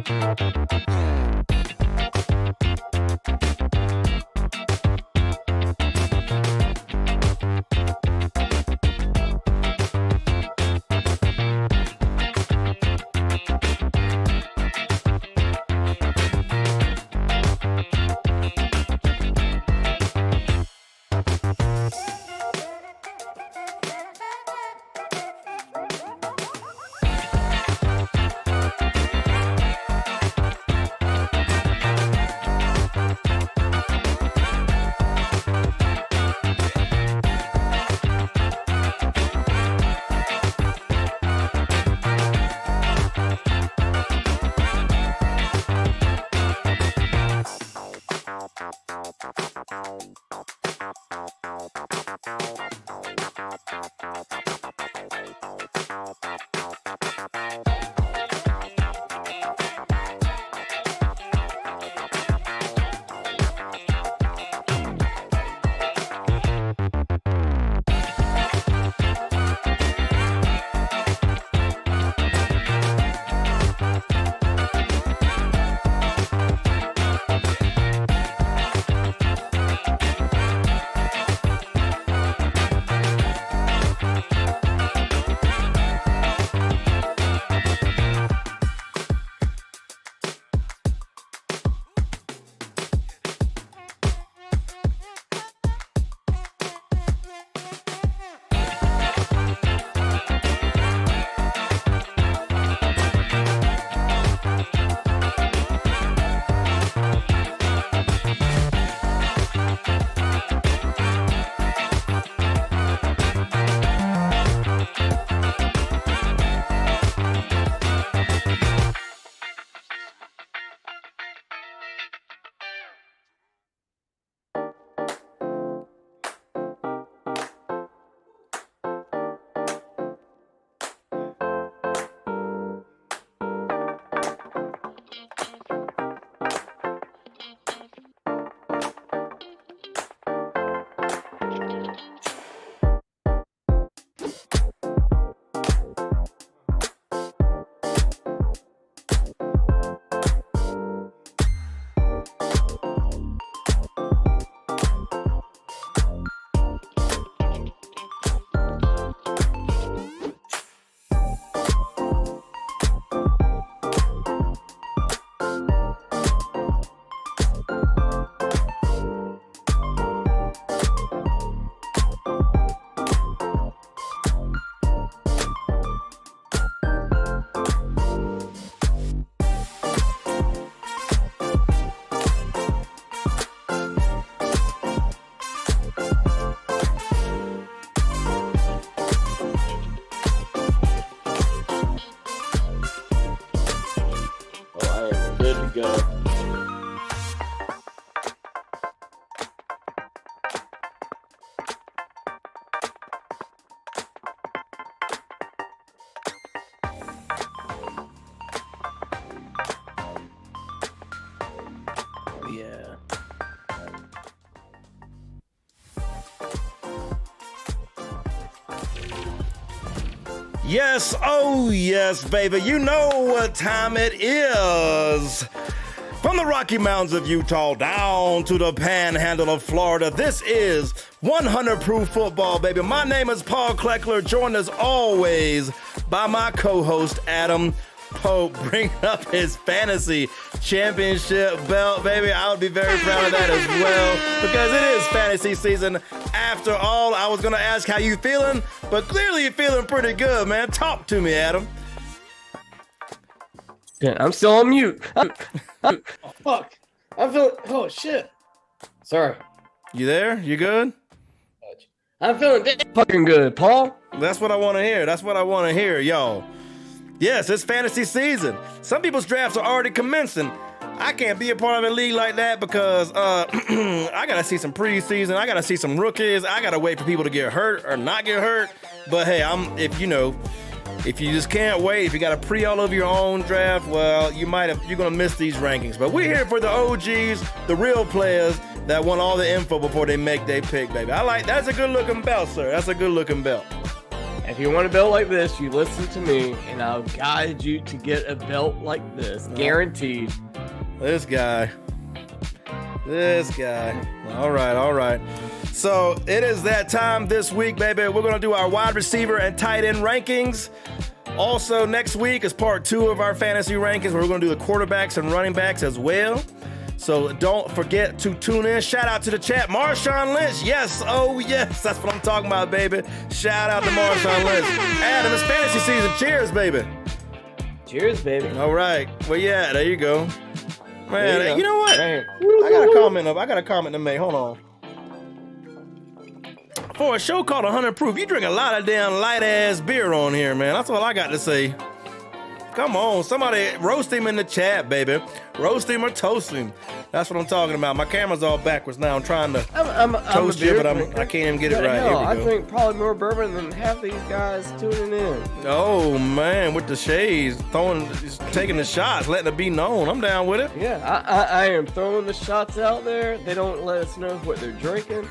Yeah. Yes, oh yes, baby. You know what time it is. From the Rocky Mountains of Utah down to the Panhandle of Florida, this is 100 Proof Football, baby. My name is Paul Kleckler, joined as always by my co-host, Adam Pope, bringing up his fantasy championship belt, baby. I would be very proud of that as well, because it is fantasy season. After all, I was going to ask how you feeling, but clearly you're feeling pretty good, man. Talk to me, Adam. Yeah, I'm still on mute. Oh, fuck. I'm feeling... Oh, shit. Sorry. You there? You good? I'm feeling fucking good, Paul. That's what I want to hear. That's what I want to hear, y'all. Yes, it's fantasy season. Some people's drafts are already commencing. I can't be a part of a league like that because I got to see some preseason. I got to see some rookies. I got to wait for people to get hurt or not get hurt. But hey, if you just can't wait, if you got to pre all over your own draft, well, you're going to miss these rankings. But we're here for the OGs, the real players that want all the info before they make their pick, baby. That's a good looking belt, sir. That's a good looking belt. If you want a belt like this, you listen to me, and I'll guide you to get a belt like this, guaranteed. This guy. All right. So it is that time this week, baby. We're going to do our wide receiver and tight end rankings. Also, next week is part 2 of our fantasy rankings, where we're going to do the quarterbacks and running backs as well. So don't forget to tune in. Shout out to the chat. Marshawn Lynch. Yes. Oh, yes. That's what I'm talking about, baby. Shout out to Marshawn Lynch. Adam, it's fantasy season. Cheers, baby. Cheers, baby. All right. Well, yeah, there you go. Man, you know what? Man. I got a comment to make. Hold on. For a show called 100 Proof, you drink a lot of damn light-ass beer on here, man. That's all I got to say. Come on, somebody roast him in the chat, baby. Roast him or toast him. That's what I'm talking about. My camera's all backwards now. I'm trying to toast you, but I can't even get it right. Hell, I drink probably more bourbon than half these guys tuning in. Oh, man, with the shades, taking the shots, letting it be known. I'm down with it. Yeah, I am throwing the shots out there. They don't let us know what they're drinking.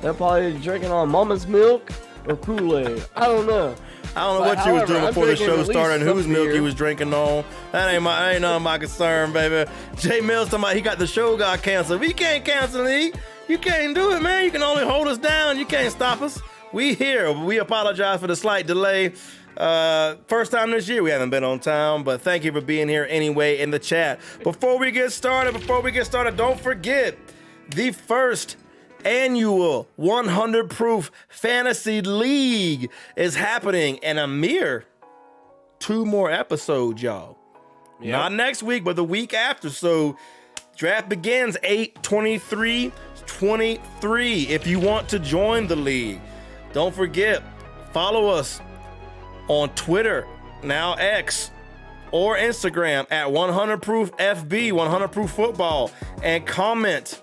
They're probably drinking on mama's milk or Kool-Aid. I don't know. I don't know what you was doing before the show started and whose milk you was drinking on. That ain't none of my concern, baby. Jay Mills talking about he got the show got canceled. We can't cancel it. You can't do it, man. You can only hold us down. You can't stop us. We here. We apologize for the slight delay. First time this year we haven't been on time, but thank you for being here anyway in the chat. Before we get started, don't forget the first annual 100 Proof Fantasy League is happening in a mere 2 more episodes, y'all. Yep. Not next week, but the week after. So draft begins 8/23/23. If you want to join the league, don't forget, follow us on Twitter, now X, or Instagram at 100 Proof FB, 100 Proof Football, and comment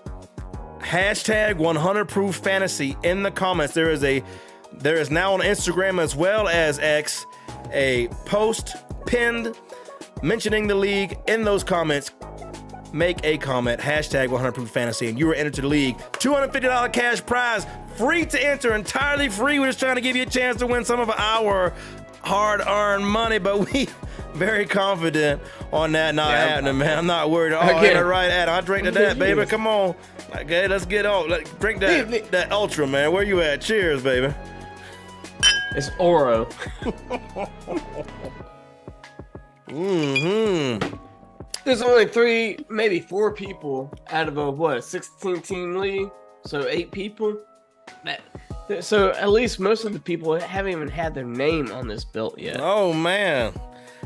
hashtag 100 Proof Fantasy in the comments. There is now on Instagram as well as X a post pinned mentioning the league. In those comments, make a comment, hashtag 100 Proof Fantasy, and you are entered to the league. $250 cash prize, free to enter, entirely free. We're just trying to give you a chance to win some of our hard-earned money, but we very confident on that not happening, man. I'm not worried. Oh, yeah, right, Adam. I drink to that, baby. Come on. Okay, let's get on. Drink that Ultra, man. Where you at? Cheers, baby. It's Oro. There's only 3, maybe 4 people out of a 16-team league, so 8 people. So at least most of the people haven't even had their name on this belt yet. Oh man,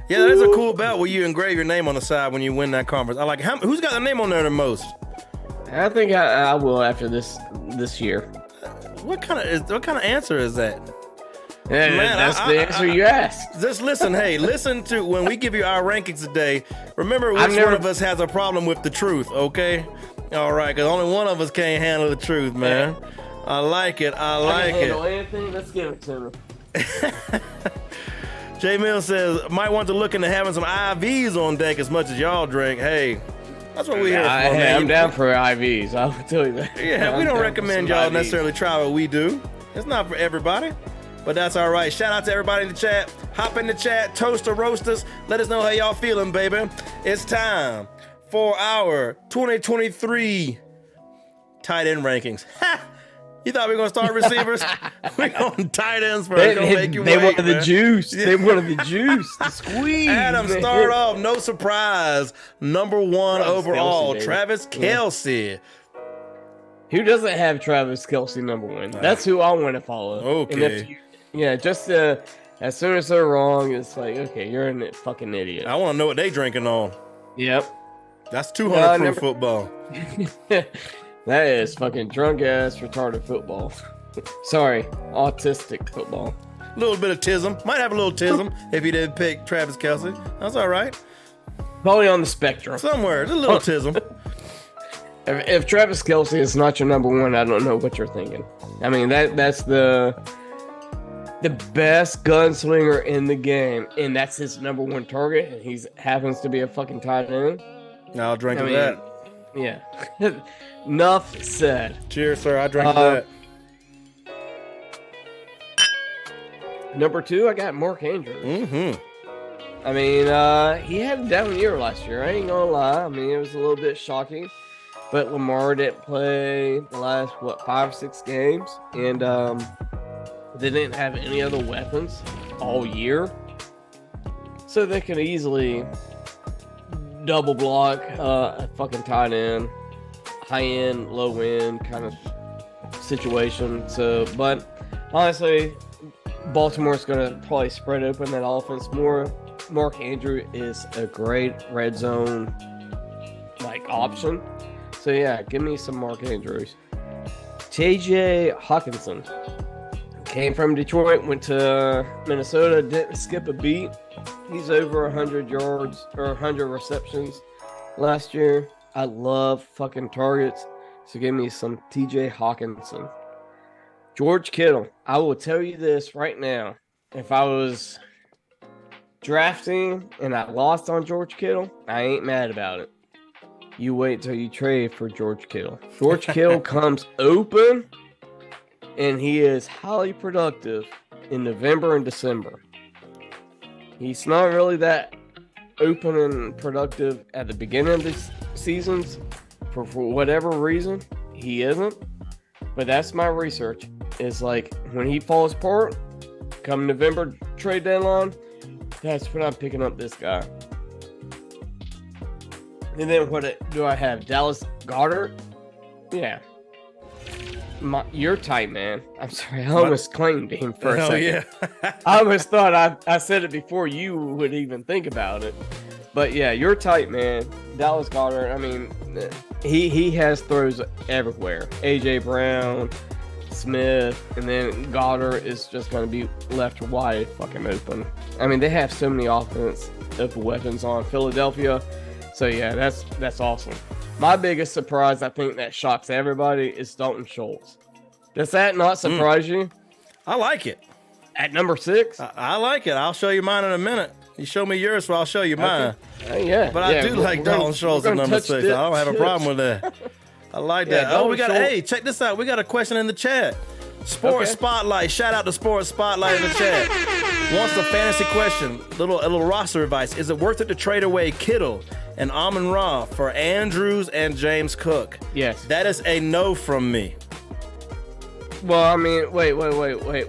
yeah, that is a cool belt where you engrave your name on the side when you win that conference. I like it. Who's got their name on there the most? I think I will after this year. What kind of answer is that? Yeah, man, that's the answer you asked. Just listen, hey, listen to when we give you our rankings today. Remember which one of us has a problem with the truth, okay? All right, because only one of us can't handle the truth, man. Yeah. I like it. I like it. Handle anything. Let's give it to me. Jay Mill says might want to look into having some IVs on deck as much as y'all drink. Hey, that's what we here for, man. I'm down for IVs. I'll tell you that. Yeah, we don't recommend y'all necessarily try what we do. It's not for everybody, but that's all right. Shout out to everybody in the chat. Hop in the chat, toast or roast us. Let us know how y'all feeling, baby. It's time for our 2023 tight end rankings. You thought we were going to start receivers? We're on tight ends first. They wanted the juice. They wanted the juice. The squeeze. Adam, start off. No surprise. Number 1 overall, Kelce, Travis Kelce. Who doesn't have Travis Kelce number 1? That's who I want to follow. Okay. And just as soon as they're wrong, it's like, okay, you're a fucking idiot. I want to know what they drinking on. Yep. That's 200 proof football. That is fucking drunk ass retarded football. Sorry, autistic football. A little bit of tism. Might have a little tism if you didn't pick Travis Kelce. That's all right. Probably on the spectrum. Somewhere. Just a little tism. If Travis Kelce is not your number 1, I don't know what you're thinking. I mean, that's the best gunslinger in the game, and that's his number 1 target, and he happens to be a fucking tight end. I'll drink to that. Yeah. Enough said. Cheers, sir. I drank that. Number 2, I got Mark Andrews. Mm-hmm. I mean, he had a down year last year. I ain't gonna lie. I mean, it was a little bit shocking. But Lamar didn't play the last, 5 or 6 games. And they didn't have any other weapons all year. So they could easily double block a fucking tight end, high end, low end kind of situation. So, but honestly, Baltimore's going to probably spread open that offense more. Mark Andrews is a great red zone option. So yeah, give me some Mark Andrews. TJ Hawkinson came from Detroit, went to Minnesota, didn't skip a beat. He's over 100 yards or 100 receptions last year. I love fucking targets. So give me some TJ Hawkinson. George Kittle. I will tell you this right now. If I was drafting and I lost on George Kittle, I ain't mad about it. You wait till you trade for George Kittle. George Kittle comes open, and he is highly productive in November and December. He's not really that open and productive at the beginning of the seasons. For whatever reason, he isn't. But that's my research. It's when he falls apart, come November trade deadline, that's when I'm picking up this guy. And then what do I have? Dallas Goedert? Yeah. You're tight, man. I'm sorry. I almost claimed him for a second. Yeah. I almost thought I said it before you would even think about it. But yeah, you're tight, man. Dallas Goedert, I mean, he has throws everywhere. A.J. Brown, Smith, and then Goddard is just going to be left wide fucking open. I mean, they have so many offensive weapons on Philadelphia. So yeah, that's awesome. My biggest surprise, I think that shocks everybody, is Dalton Schultz. Does that not surprise you? I like it. At number 6? I like it. I'll show you mine in a minute. You show me yours, so I'll show you mine. Yeah. But I do like Dalton Schultz at number 6. I don't have a problem with that. I like that. Hey, check this out. We got a question in the chat. Sports Spotlight. Shout out to Sports Spotlight in the chat. Wants a fantasy question. A little roster advice. Is it worth it to trade away Kittle and Amon-Ra for Andrews and James Cook? Yes. That is a no from me. Well, I mean, wait.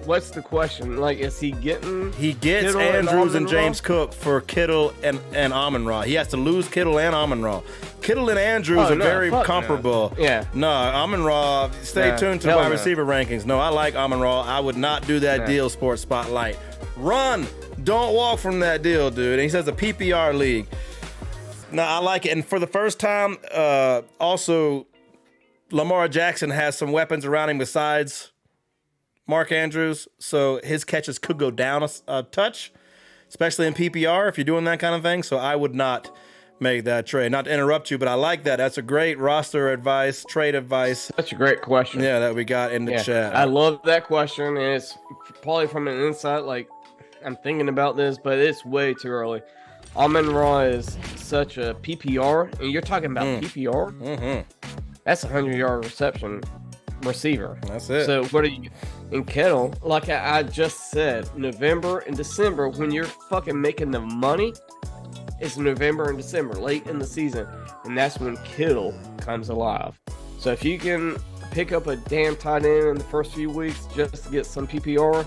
What's the question? Is he getting... He gets Kittle Andrews and James Cook for Kittle and Amon-Ra. He has to lose Kittle and Amon-Ra. Kittle and Andrews are very comparable. No. Yeah. No, Amon-Ra, stay tuned to my receiver rankings. No, I like Amon-Ra. I would not do that deal, Sports Spotlight. Run! Don't walk from that deal, dude. And he says a PPR league. No, I like it. And for the first time, also... Lamar Jackson has some weapons around him besides Mark Andrews, so his catches could go down a touch, especially in PPR if you're doing that kind of thing. So I would not make that trade. Not to interrupt you, but I like that. That's a great roster advice, trade advice. Such a great question. Yeah, that we got in the chat. I love that question, and it's probably from an insight, I'm thinking about this, but it's way too early. Amon-Ra is such a PPR, and you're talking about PPR? Mm-hmm. That's a 100-yard reception receiver. That's it. So what are you in Kittle? Like I just said, November and December, when you're fucking making the money, it's November and December, late in the season, and that's when Kittle comes alive. So if you can pick up a damn tight end in the first few weeks just to get some PPR,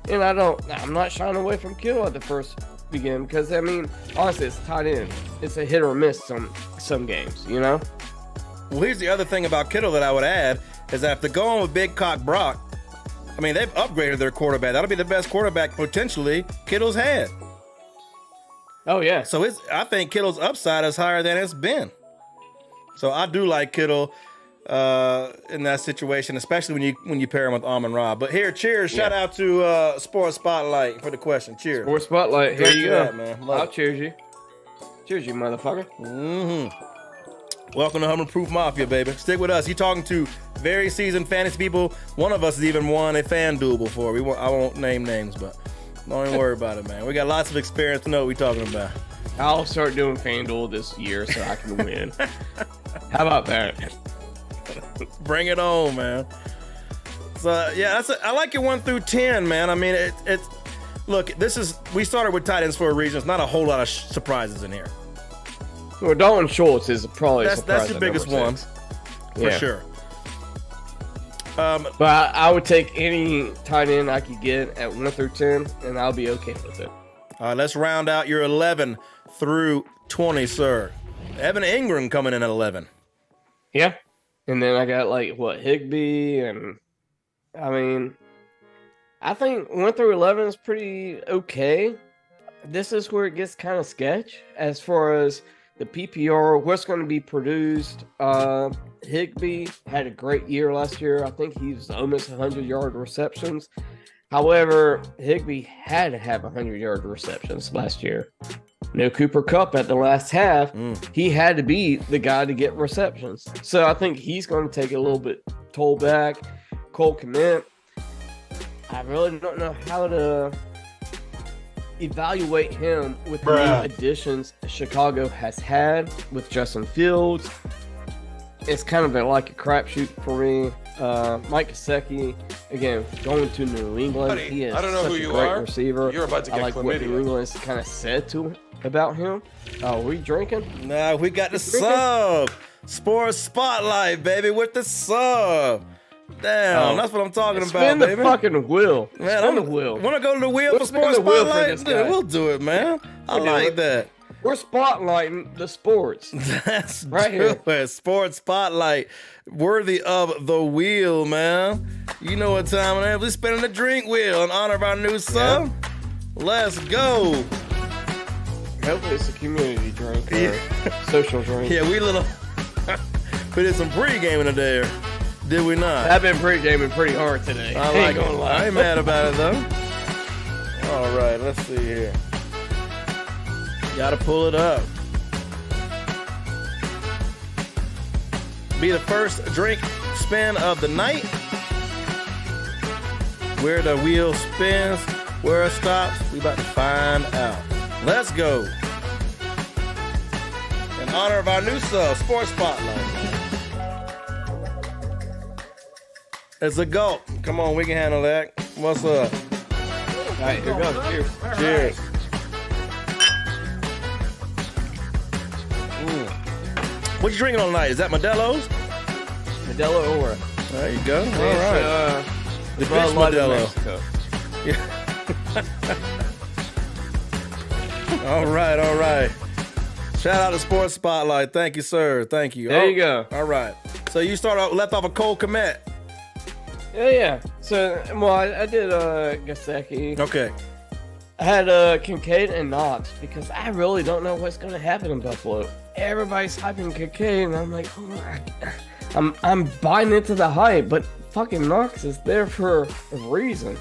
and I'm not shying away from Kittle at the first beginning because I mean, honestly, it's tight end. It's a hit or miss some games, you know. Well, here's the other thing about Kittle that I would add is that if they're going with Big Cock Brock, I mean, they've upgraded their quarterback. That'll be the best quarterback potentially Kittle's had. Oh, yeah. So I think Kittle's upside is higher than it's been. So I do like Kittle in that situation, especially when you pair him with Amon-Ra. But here, cheers. Yeah. Shout out to Sports Spotlight for the question. Cheers. Sports Spotlight. Here you go. That, man. I'll cheers you. Cheers you, motherfucker. Mm-hmm. Welcome to Hummer Proof Mafia, baby. Stick with us. You're talking to very seasoned fantasy people. One of us has even won a FanDuel before. I won't name names, but don't even worry about it, man. We got lots of experience to know what we're talking about. I'll start doing FanDuel this year so I can win. How about that? Bring it on, man. So, yeah, I like your 1 through 10, man. I mean, Look, we started with tight ends for a reason. There's not a whole lot of surprises in here. Well, Dalton Schultz is probably that's your biggest one for sure. But I would take any tight end I could get at 1 through 10, and I'll be okay with it. All right, let's round out your 11 through 20, sir. Evan Ingram coming in at 11. Yeah. And then I got Higbee, and I mean, I think 1 through 11 is pretty okay. This is where it gets kind of sketch as far as the PPR, what's going to be produced. Higbee had a great year last year. I think he was almost 100-yard receptions. However, Higbee had to have 100-yard receptions last year. No Cooper Kupp at the last half. He had to be the guy to get receptions. So I think he's going to take a little bit toll back. Cole Kmet, I really don't know how to evaluate him with the new additions Chicago has had with Justin Fields. It's kind of like a crapshoot for me. Mike Gesicki, again, going to New England. Buddy, he is I don't know such who a you great are. receiver. You're about to get I like what chlamydia. New England's kind of said about him. We drinking? Nah, we got the sub. Sports Spotlight, baby, with the sub. Damn, that's what I'm talking about, Spin baby. the fucking wheel. Man, Spin the wheel. Want to go to the wheel for Spin Sports the wheel for Spotlight? this guy. We'll do it, man. I like that. We're spotlighting the sports. That's right here. Sports Spotlight, worthy of the wheel, man. You know what time it is. We're spinning the drink wheel in honor of our new sub. Let's go. Hopefully it's a community drink or social drink. Yeah, we we did some pre-gaming today. Did we not? I've been pre-gaming pretty hard today. I ain't mad about it, though. All right, let's see here. Gotta pull it up. Be the first drink spin of the night. Where the wheel spins, where it stops, we about to find out. Let's go. In honor of our new sub, Sports Spotlight. It's a gulp. Come on, we can handle that. What's up? All right, here goes. Cheers. Cheers. What you drinking on tonight? Is that Modelo's? Modelo Ora. There you go. All right. The Bud bitch Light of Modelo. Mexico. Yeah. All right. Shout out to Sports Spotlight. Thank you, sir. Thank you. There you go. All right. So you left off a Cole Kmet. Yeah. So, I did Gesicki. Okay. I had Kincaid and Knox because I really don't know what's going to happen in Buffalo. Everybody's hyping Kincaid, and I'm like, I'm buying into the hype, but fucking Knox is there for a reason.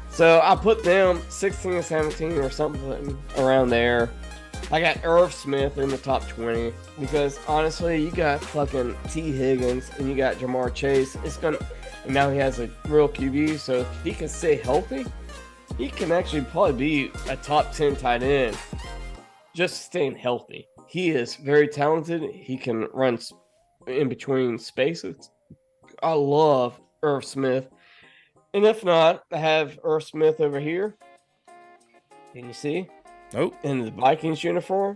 So I put them 16, 17 or something around there. I got Irv Smith in the top 20 because honestly, you got fucking T. Higgins and you got Jamar Chase. And now he has a real QB, so if he can stay healthy, he can actually probably be a top 10 tight end just staying healthy. He is very talented. He can run in between spaces. I love Irv Smith. And if not, I have Irv Smith over here. Can you see? Nope. In the Vikings uniform.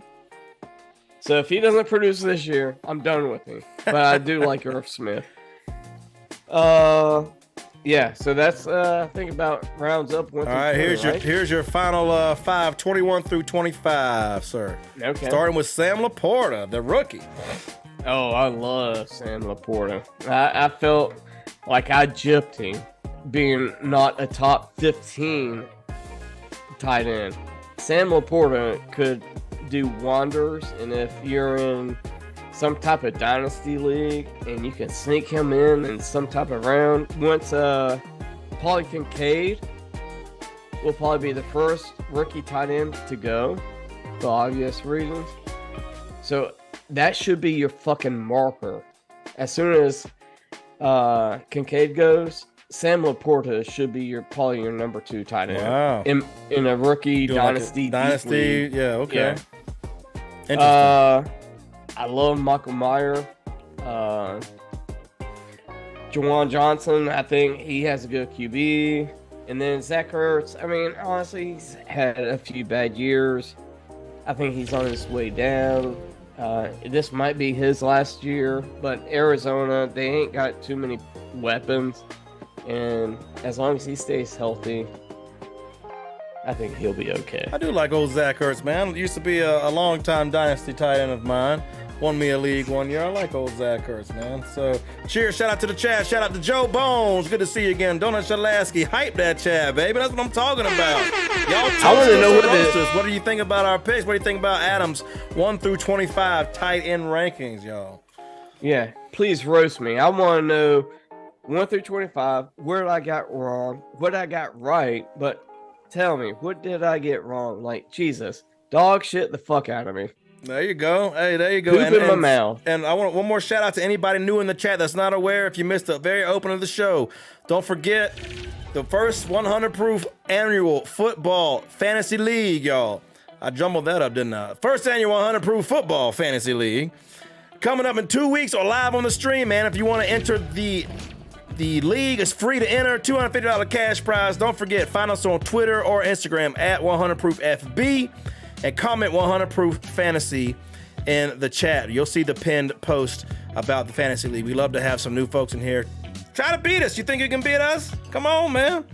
So if he doesn't produce this year, I'm done with him. But I do like Irv Smith. Yeah, so that's I think about rounds up. All right, here's your final 5, 21 through 25, sir. Okay. Starting with Sam Laporta, the rookie. Oh, I love Sam Laporta. I felt like I gypped him being not a top 15 tight end. Sam Laporta could do wonders, and if you're in some type of dynasty league and you can sneak him in some type of round, once Paulie Kincaid will probably be the first rookie tight end to go for obvious reasons. So that should be your fucking marker. As soon as Kincaid goes, Sam Laporta should be probably your number 2 tight end. Wow. In a rookie Doing dynasty. like dynasty, league. yeah, okay. Yeah. Interesting. I love Michael Mayer. Juwan Johnson, I think he has a good QB. And then Zach Ertz, I mean, honestly, he's had a few bad years. I think he's on his way down. This might be his last year, but Arizona, they ain't got too many weapons. And as long as he stays healthy, I think he'll be okay. I do like old Zach Ertz, man. Used to be a long-time dynasty tight end of mine. Won me a league one year. I like old Zach Ertz, man. So, cheers. Shout out to the chat. Shout out to Joe Bones. Good to see you again. Donut Shalasky. Hype that chat, baby. That's what I'm talking about. Y'all I want to know what do you think about our picks? What do you think about Adam's 1 through 25 tight end rankings, y'all? Yeah, please roast me. I want to know 1 through 25, where I got wrong, what I got right, but tell me, what did I get wrong? Like, Jesus, dog shit the fuck out of me. There you go. Hey, there you go. Poop in my mouth. And I want one more shout out to anybody new in the chat that's not aware. If you missed the very open of the show, don't forget the first 100 proof annual football fantasy league, y'all. I jumbled that up, didn't I? First annual 100 proof football fantasy league coming up in 2 weeks or live on the stream, man. If you want to enter the league, is free to enter. $250 cash prize. Don't forget, find us on Twitter or Instagram at 100proofFB. And comment 100 Proof Fantasy in the chat. You'll see the pinned post about the Fantasy League. We love to have some new folks in here. Try to beat us. You think you can beat us? Come on, man.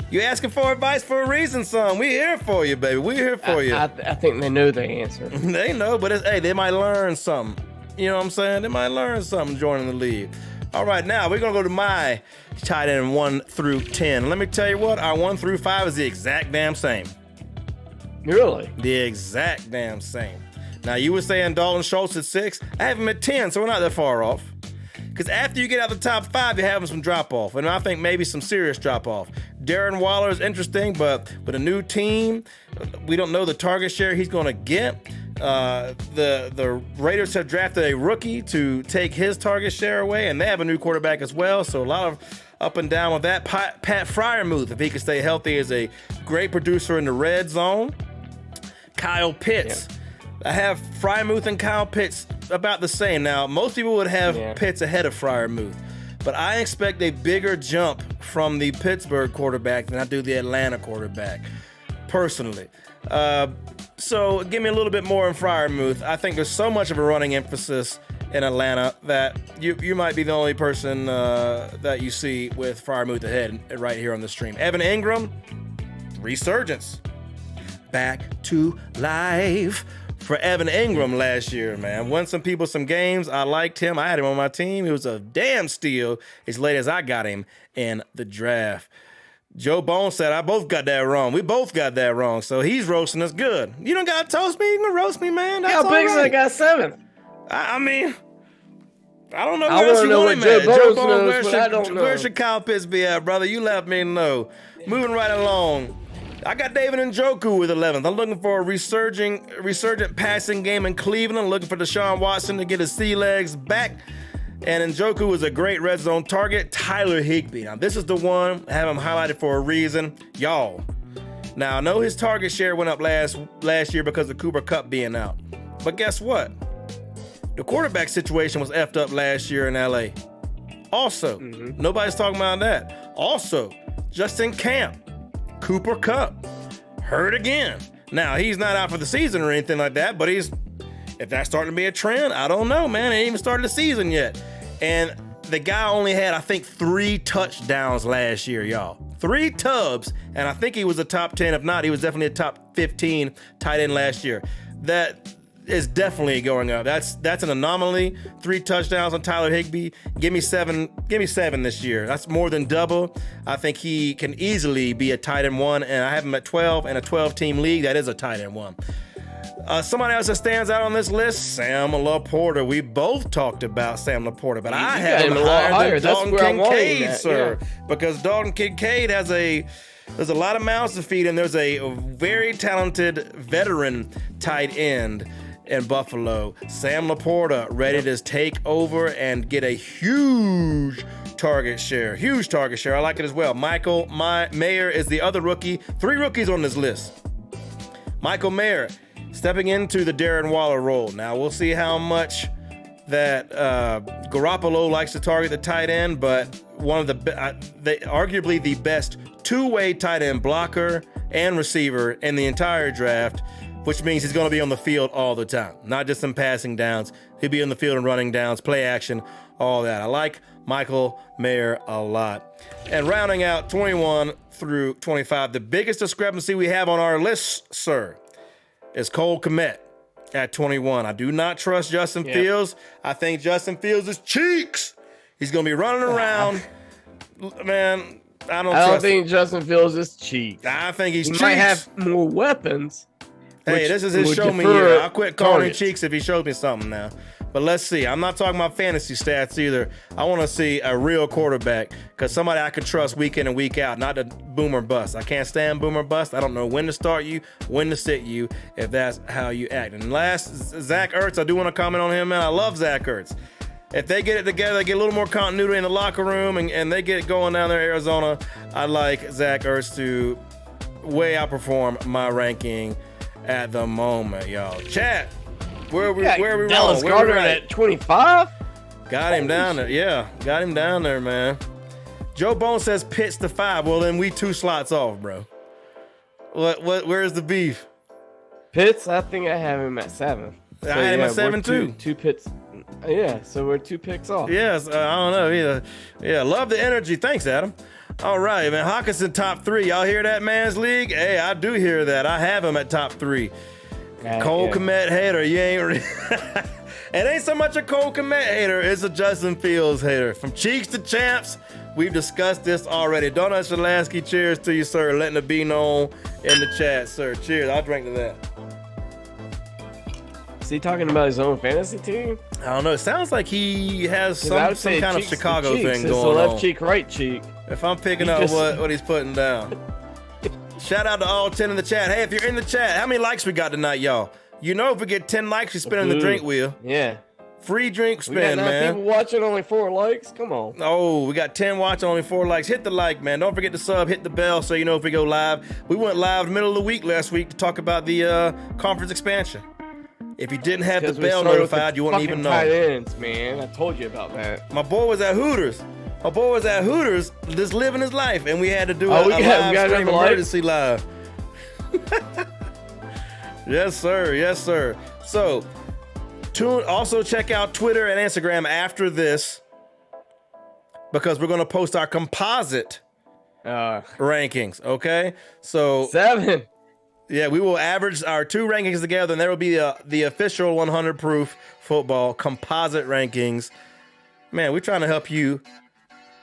You asking for advice for a reason, son. We here for you, baby. We here for you. I think they know the answer. They know, but hey, they might learn something. You know what I'm saying? They might learn something joining the league. All right, now we're going to go to my tight end 1 through 10. Let me tell you what, our 1 through 5 is the exact damn same. Really? The exact damn same. Now, you were saying Dalton Schultz at 6. I have him at 10, so we're not that far off. Because after you get out the top 5, you're having some drop-off. And I think maybe some serious drop-off. Darren Waller is interesting, but with a new team, we don't know the target share he's going to get. The Raiders have drafted a rookie to take his target share away, and they have a new quarterback as well. So a lot of up and down with that. Pat Freiermuth, if he can stay healthy, is a great producer in the red zone. Kyle Pitts. Yeah. I have Freiermuth and Kyle Pitts about the same. Now, most people would have Pitts ahead of Freiermuth, but I expect a bigger jump from the Pittsburgh quarterback than I do the Atlanta quarterback, personally. So give me a little bit more in Freiermuth. I think there's so much of a running emphasis in Atlanta that you might be the only person that you see with Freiermuth ahead right here on the stream. Evan Ingram, resurgence. Back to life for Evan Ingram last year, man. Won some people some games. I liked him. I had him on my team. He was a damn steal as late as I got him in the draft. Joe Bones said I both got that wrong. We both got that wrong. So he's roasting us good. You don't got to toast me. You can roast me, man. That's how big is I got 7? I mean, I don't know where else you want him at. Joe Bones, where should Kyle Pitts be at, brother? You let me know. Moving right along. I got David Njoku with 11th. I'm looking for a resurgent passing game in Cleveland. I'm looking for Deshaun Watson to get his sea legs back. And Njoku is a great red zone target. Tyler Higbee. Now, this is the one. I have him highlighted for a reason. Y'all. Now, I know his target share went up last year because of Cooper Kupp being out. But guess what? The quarterback situation was effed up last year in LA. Also, nobody's talking about that. Also, Justin Camp. Cooper Kupp hurt again. Now, he's not out for the season or anything like that, but if that's starting to be a trend, I don't know, man. It ain't even started the season yet. And the guy only had, I think, 3 touchdowns last year, y'all. 3 tubs, and I think he was a top 10. If not, he was definitely a top 15 tight end last year. That is definitely going up. That's an anomaly. 3 touchdowns on Tyler Higbee. Give me 7 this year. That's more than double. I think he can easily be a tight end 1, and I have him at 12 in a 12-team league. That is a tight end 1. Somebody else that stands out on this list, Sam Laporta. We both talked about Sam Laporta, but I have him higher than Dalton Kincaid, sir. Yeah. Because Dalton Kincaid there's a lot of mouths to feed, and there's a very talented veteran tight end in Buffalo. Sam Laporta ready to take over and get a huge target share. Huge target share. I like it as well. Michael Mayer is the other rookie. 3 rookies on this list. Michael Mayer stepping into the Darren Waller role. Now, we'll see how much that Garoppolo likes to target the tight end, but one of arguably the best two-way tight end blocker and receiver in the entire draft, which means he's going to be on the field all the time, not just in passing downs. He'll be on the field and running downs, play action, all that. I like Michael Mayer a lot. And rounding out 21 through 25, the biggest discrepancy we have on our list, sir, is Cole Kmet at 21. I do not trust Justin Fields. I think Justin Fields is cheeks. He's going to be running around. Man, I don't think Justin Fields is cheeks. I think he might have more weapons. Hey, this is his show me year. I'll quit calling him cheeks if he shows me something now. But let's see. I'm not talking about fantasy stats either. I want to see a real quarterback, because somebody I could trust week in and week out, not a boomer bust. I can't stand boomer bust. I don't know when to start you, when to sit you, if that's how you act. And last, Zach Ertz. I do want to comment on him, man. I love Zach Ertz. If they get it together, they get a little more continuity in the locker room, and they get going down there in Arizona, I like Zach Ertz to way outperform my ranking at the moment, y'all. Chat, where are we Dallas wrong? Goedert at 25? Got him down there. Yeah, got him down there, man. Joe Bone says Pitts to 5. Well, then we 2 slots off, bro. Where's the beef? Pitts, I think I have him at 7. So, I had him at 7 too. Two Pitts. Yeah, so we're 2 picks off. Yes, I don't know. Yeah, love the energy. Thanks, Adam. All right, man. Hawkinson top 3. Y'all hear that, man's league? Hey, I do hear that. I have him at top 3. Cole Kmet hater. You ain't. It ain't so much a Cole Kmet hater. It's a Justin Fields hater. From cheeks to champs, we've discussed this already. Donut Shalansky, cheers to you, sir. Letting it be known in the chat, sir. Cheers. I'll drink to that. Is he talking about his own fantasy team? I don't know. It sounds like he has some kind of Chicago thing going on. It's the left cheek, right cheek. If I'm picking up what he's putting down. Shout out to all 10 in the chat. Hey, if you're in the chat, how many likes we got tonight, y'all? You know, if we get 10 likes, we spin on the drink wheel. Yeah. Free drink spin, we got 9 man. People watching, only 4 likes. Come on. Oh, we got 10 watching, only 4 likes. Hit the like, man. Don't forget to sub. Hit the bell so you know if we go live. We went live the middle of the week last week to talk about the conference expansion. If you didn't have the bell notified, you wouldn't even know. Tight ends, man. I told you about that. My boy was at Hooters. Just living his life, and we had to do a live stream emergency live. Yes, sir. Yes, sir. So, also check out Twitter and Instagram after this, because we're going to post our composite rankings, okay? So 7. Yeah, we will average our 2 rankings together, and there will be the official 100 proof football composite rankings. Man, we're trying to help you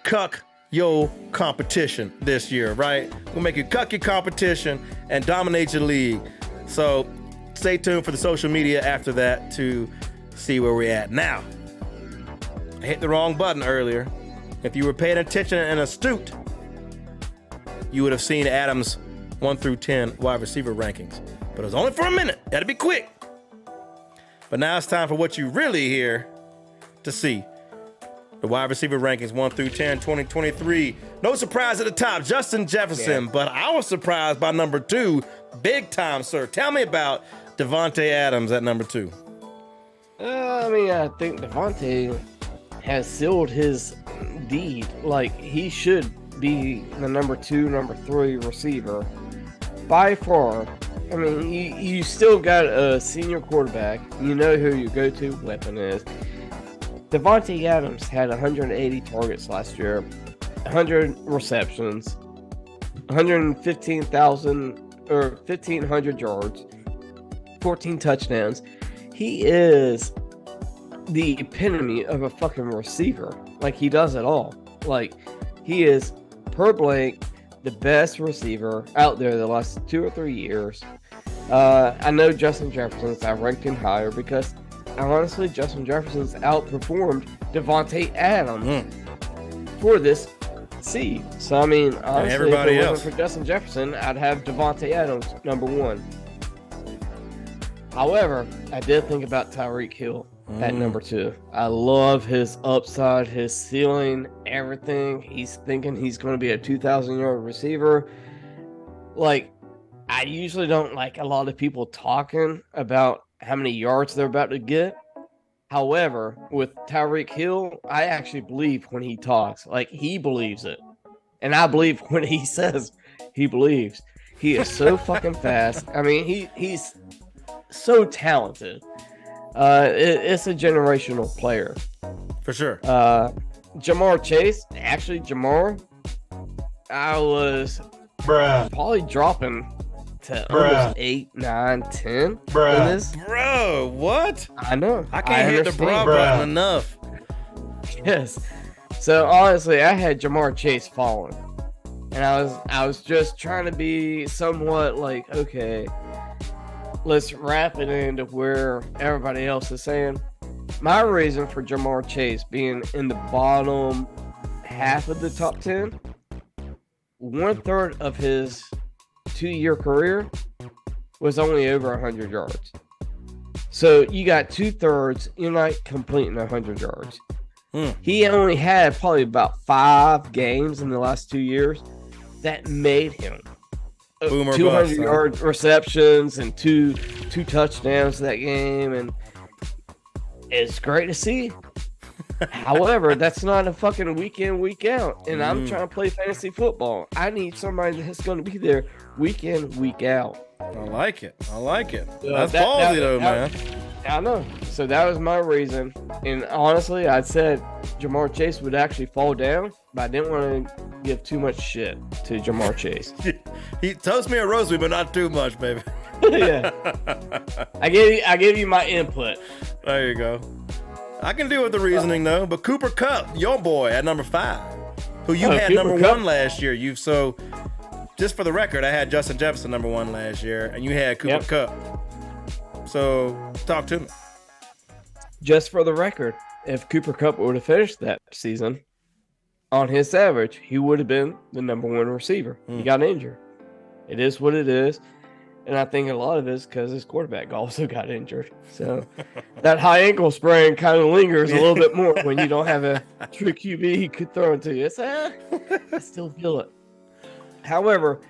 cuck your competition this year, right? We'll make you cuck your competition and dominate your league. So stay tuned for the social media after that to see where we're at. Now, I hit the wrong button earlier. If you were paying attention and astute, you would have seen Adam's 1 through 10 wide receiver rankings. But it was only for a minute. Had to be quick. But now it's time for what you really here to see. The wide receiver rankings 1 through 10, 2023. No surprise at the top, Justin Jefferson. Yeah. But I was surprised by number 2. Big time, sir. Tell me about Devontae Adams at number 2. I think Devontae has sealed his deed. Like, he should be the number 2, number 3 receiver by far. I mean, you still got a senior quarterback. You know who your go-to weapon is. Devontae Adams had 180 targets last year, 100 receptions, 115,000 yards, 14 touchdowns. He is the epitome of a fucking receiver. Like, he does it all. Like, he is per blank the best receiver out there the last 2 or 3 years. I know Justin Jefferson's, I ranked him higher because honestly, Justin Jefferson's outperformed Devontae Adams for this seed. So, I mean, honestly, if it wasn't for Justin Jefferson, I'd have Devontae Adams number 1. However, I did think about Tyreek Hill at number 2. I love his upside, his ceiling, everything. He's thinking he's going to be a 2,000-yard receiver. Like, I usually don't like a lot of people talking about how many yards they're about to get. However, with Tyreek Hill, I actually believe when he talks. Like, he believes it. And I believe when he says he believes. He is so fucking fast. I mean, he's so talented. It's a generational player. For sure. Jamar Chase, actually, I was probably dropping to almost 8, 9, 10 in this. Bro, what? I know. I can't hit the bra button enough. Yes. So honestly, I had Jamar Chase falling. And I was just trying to be somewhat like, okay, let's wrap it into where everybody else is saying. My reason for Jamar Chase being in the bottom half of the top 10, 1/3 of his 2-year career was only over 100 yards. So you got 2/3, you're not completing 100 yards. He only had probably about 5 games in the last 2 years that made him 200-yard receptions and two touchdowns that game, and it's great to see. However, that's not a fucking week in, week out, and I'm trying to play fantasy football. I need somebody that's going to be there week in, week out. I like it. That's ballsy though, man. I know. So that was my reason. And honestly, I said Jamar Chase would actually fall down, but I didn't want to give too much shit to Jamar Chase. He toast me a roast, but not too much, baby. Yeah. I gave you my input. There you go. I can deal with the reasoning though, but Cooper Kupp, your boy at number 5, who you had Cooper number Kupp. 1 last year. Just for the record, I had Justin Jefferson number 1 last year, and you had Cooper Kupp. So, talk to me. Just for the record, if Cooper Kupp would have finished that season on his average, he would have been the number 1 receiver. He got injured. It is what it is. And I think a lot of it is because his quarterback also got injured. So that high ankle sprain kind of lingers a little bit more when you don't have a true QB he could throw it to you. It's, I still feel it. However,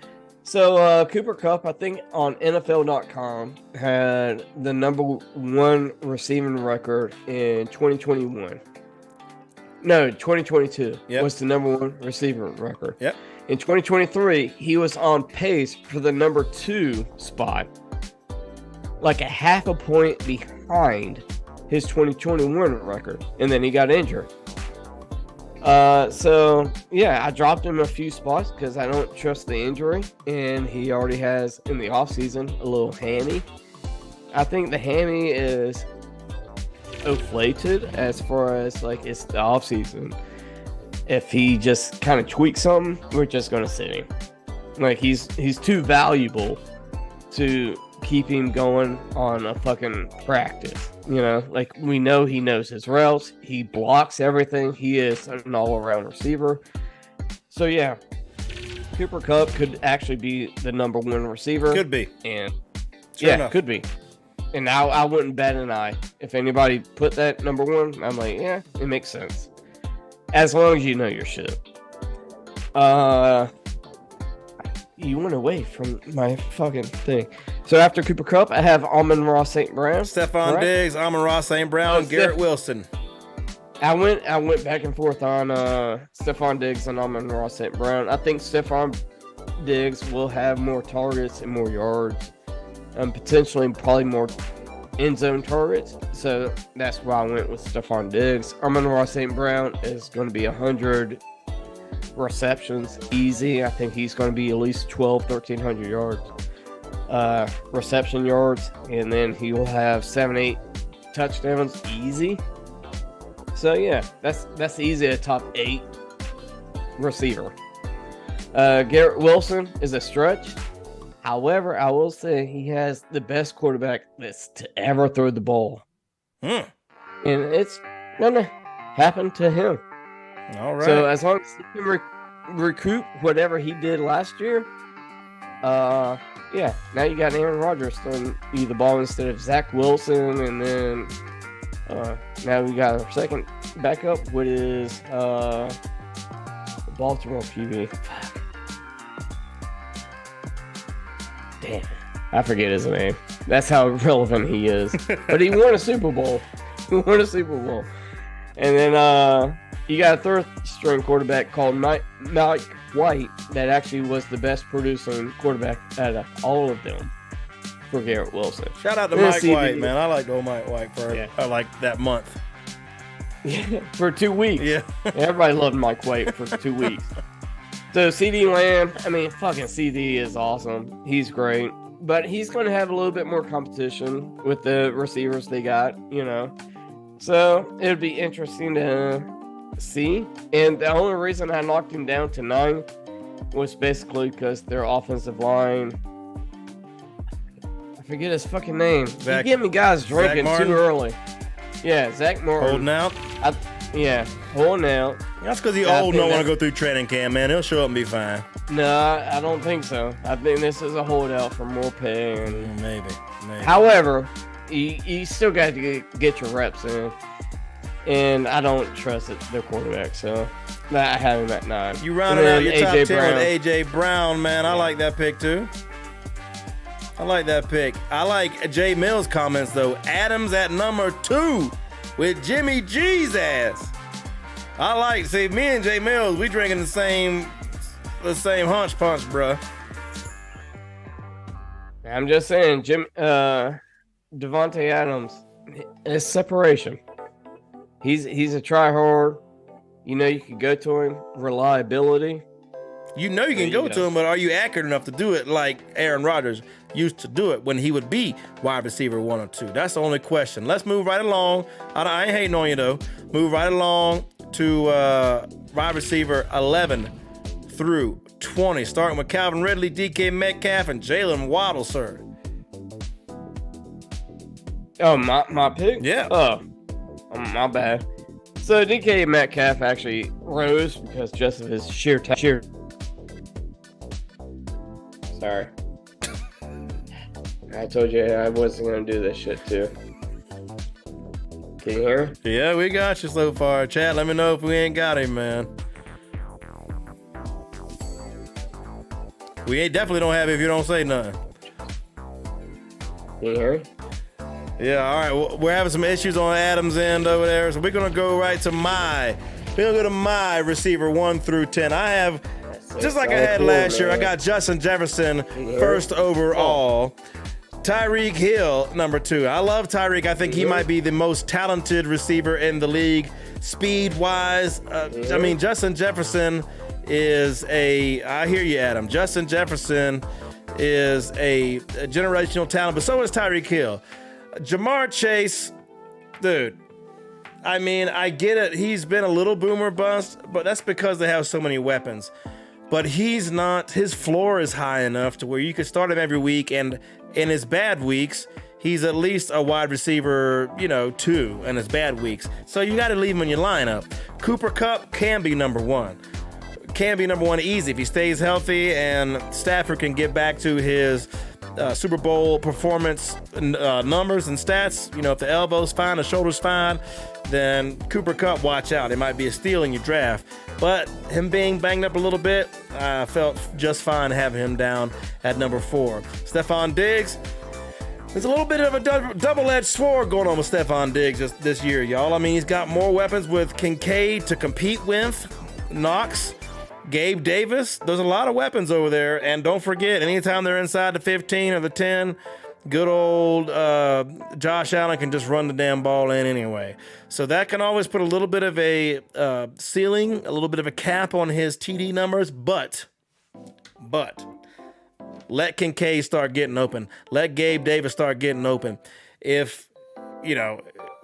so Cooper Kupp, I think on NFL.com, had the number 1 receiving record in 2021. No, 2022 was the number 1 receiver record. Yep. In 2023, he was on pace for the number 2 spot, like a half a point behind his 2021 record, and then he got injured. So yeah, I dropped him a few spots because I don't trust the injury, and he already has in the offseason a little hammy. I think the hammy is inflated as far as like it's the offseason. If he just kind of tweaks something, we're just gonna sit him. Like he's too valuable to keep him going on a fucking practice. You know, like we know he knows his routes. He blocks everything. He is an all-around receiver. So yeah, Cooper Kupp could actually be the number 1 receiver. Could be. And could be. And I wouldn't bat an eye if anybody put that number 1. I'm like, yeah, it makes sense. As long as you know your shit. You went away from my fucking thing. So after Cooper Kupp, I have Amon-Ra St. Brown. Stephon Diggs, Amon-Ra St. Brown, Garrett Wilson. I went back and forth on Stephon Diggs and Amon-Ra St. Brown. I think Stephon Diggs will have more targets and more yards. Potentially probably more end zone targets. So that's why I went with Stephon Diggs. Amon-Ra St. Brown is going to be 100 receptions easy. I think he's going to be at least 1,300 yards. Reception yards, and then he will have 7-8 touchdowns easy. So yeah, that's easy, a top 8 receiver. Garrett Wilson is a stretch. However, I will say he has the best quarterback that's to ever throw the ball. And it's gonna happen to him. All right. So as long as he can recoup whatever he did last year, yeah, now you got Aaron Rodgers throwing you the ball instead of Zach Wilson, and then now we got our second backup, which is the Baltimore QB. Damn, I forget his name. That's how relevant he is. But he won a Super Bowl. And then You got a third-string quarterback called Mike White that actually was the best producing quarterback out of all of them for Garrett Wilson. Shout out to Mike White, man. I like old Mike White for like that month. Yeah, for 2 weeks. Yeah. Everybody loved Mike White for 2 weeks. So CD Lamb, I mean, fucking CD is awesome. He's great. But he's going to have a little bit more competition with the receivers they got, you know. So it'll be interesting to see. And the only reason I knocked him down to 9 was basically because their offensive line, I forget his fucking name. You give me guys drinking too early. Yeah, Zach Martin. Holding out? Holding out. That's because he's old and don't want to go through training camp, man. He'll show up and be fine. No, I don't think so. I think this is a holdout for more pay. And maybe. However, you still got to get your reps in. And I don't trust the quarterback, so I have him at 9. You rounded out your top 10 with A.J. Brown, man. I like that pick, too. I like that pick. I like Jay Mills' comments, though. Adams at number 2 with Jimmy G's ass. See, me and Jay Mills, we drinking the same hunch punch, bruh. I'm just saying, Devontae Adams is separation. He's a try-hard. You know you can go to him. Reliability. You know you can go to him, but are you accurate enough to do it like Aaron Rodgers used to do it when he would be wide receiver 1 or 2? That's the only question. Let's move right along. I ain't hating on you, though. Move right along to wide receiver 11 through 20, starting with Calvin Ridley, DK Metcalf, and Jalen Waddle, sir. Oh, my pick? Yeah. Oh, my bad. So DK Metcalf actually rose because just of his sheer. Sorry. I told you I wasn't going to do this shit too. Can you hear me? Yeah, we got you so far. Chat, let me know if we ain't got him, man. We definitely don't have it if you don't say nothing. Can you hear me? Yeah, all right. Well, we're having some issues on Adam's end over there, so we're going to go right to my receiver 1 through 10. I have, just like I had last year, I got Justin Jefferson first overall. Tyreek Hill, number 2. I love Tyreek. I think he might be the most talented receiver in the league, speed-wise. I mean, Justin Jefferson is I hear you, Adam. Justin Jefferson is a generational talent, but so is Tyreek Hill. Jamar Chase, dude, I mean, I get it. He's been a little boomer bust, but that's because they have so many weapons. But he's not, his floor is high enough to where you could start him every week, and in his bad weeks, he's at least a wide receiver, 2 in his bad weeks. So you got to leave him in your lineup. Cooper Kupp can be number 1. Can be number 1 easy if he stays healthy and Stafford can get back to his Super Bowl performance numbers and stats. If the elbow's fine, the shoulder's fine, then Cooper Kupp, watch out. It might be a steal in your draft. But him being banged up a little bit, I felt just fine having him down at number 4. Stephon Diggs. There's a little bit of a double-edged sword going on with Stephon Diggs this year, y'all. I mean, he's got more weapons with Kincaid to compete with, Knox, Gabe Davis. There's a lot of weapons over there. And don't forget, anytime they're inside the 15 or the 10, good old Josh Allen can just run the damn ball in anyway. So that can always put a little bit of a ceiling, a little bit of a cap on his TD numbers. But let Kincaid start getting open. Let Gabe Davis start getting open. If,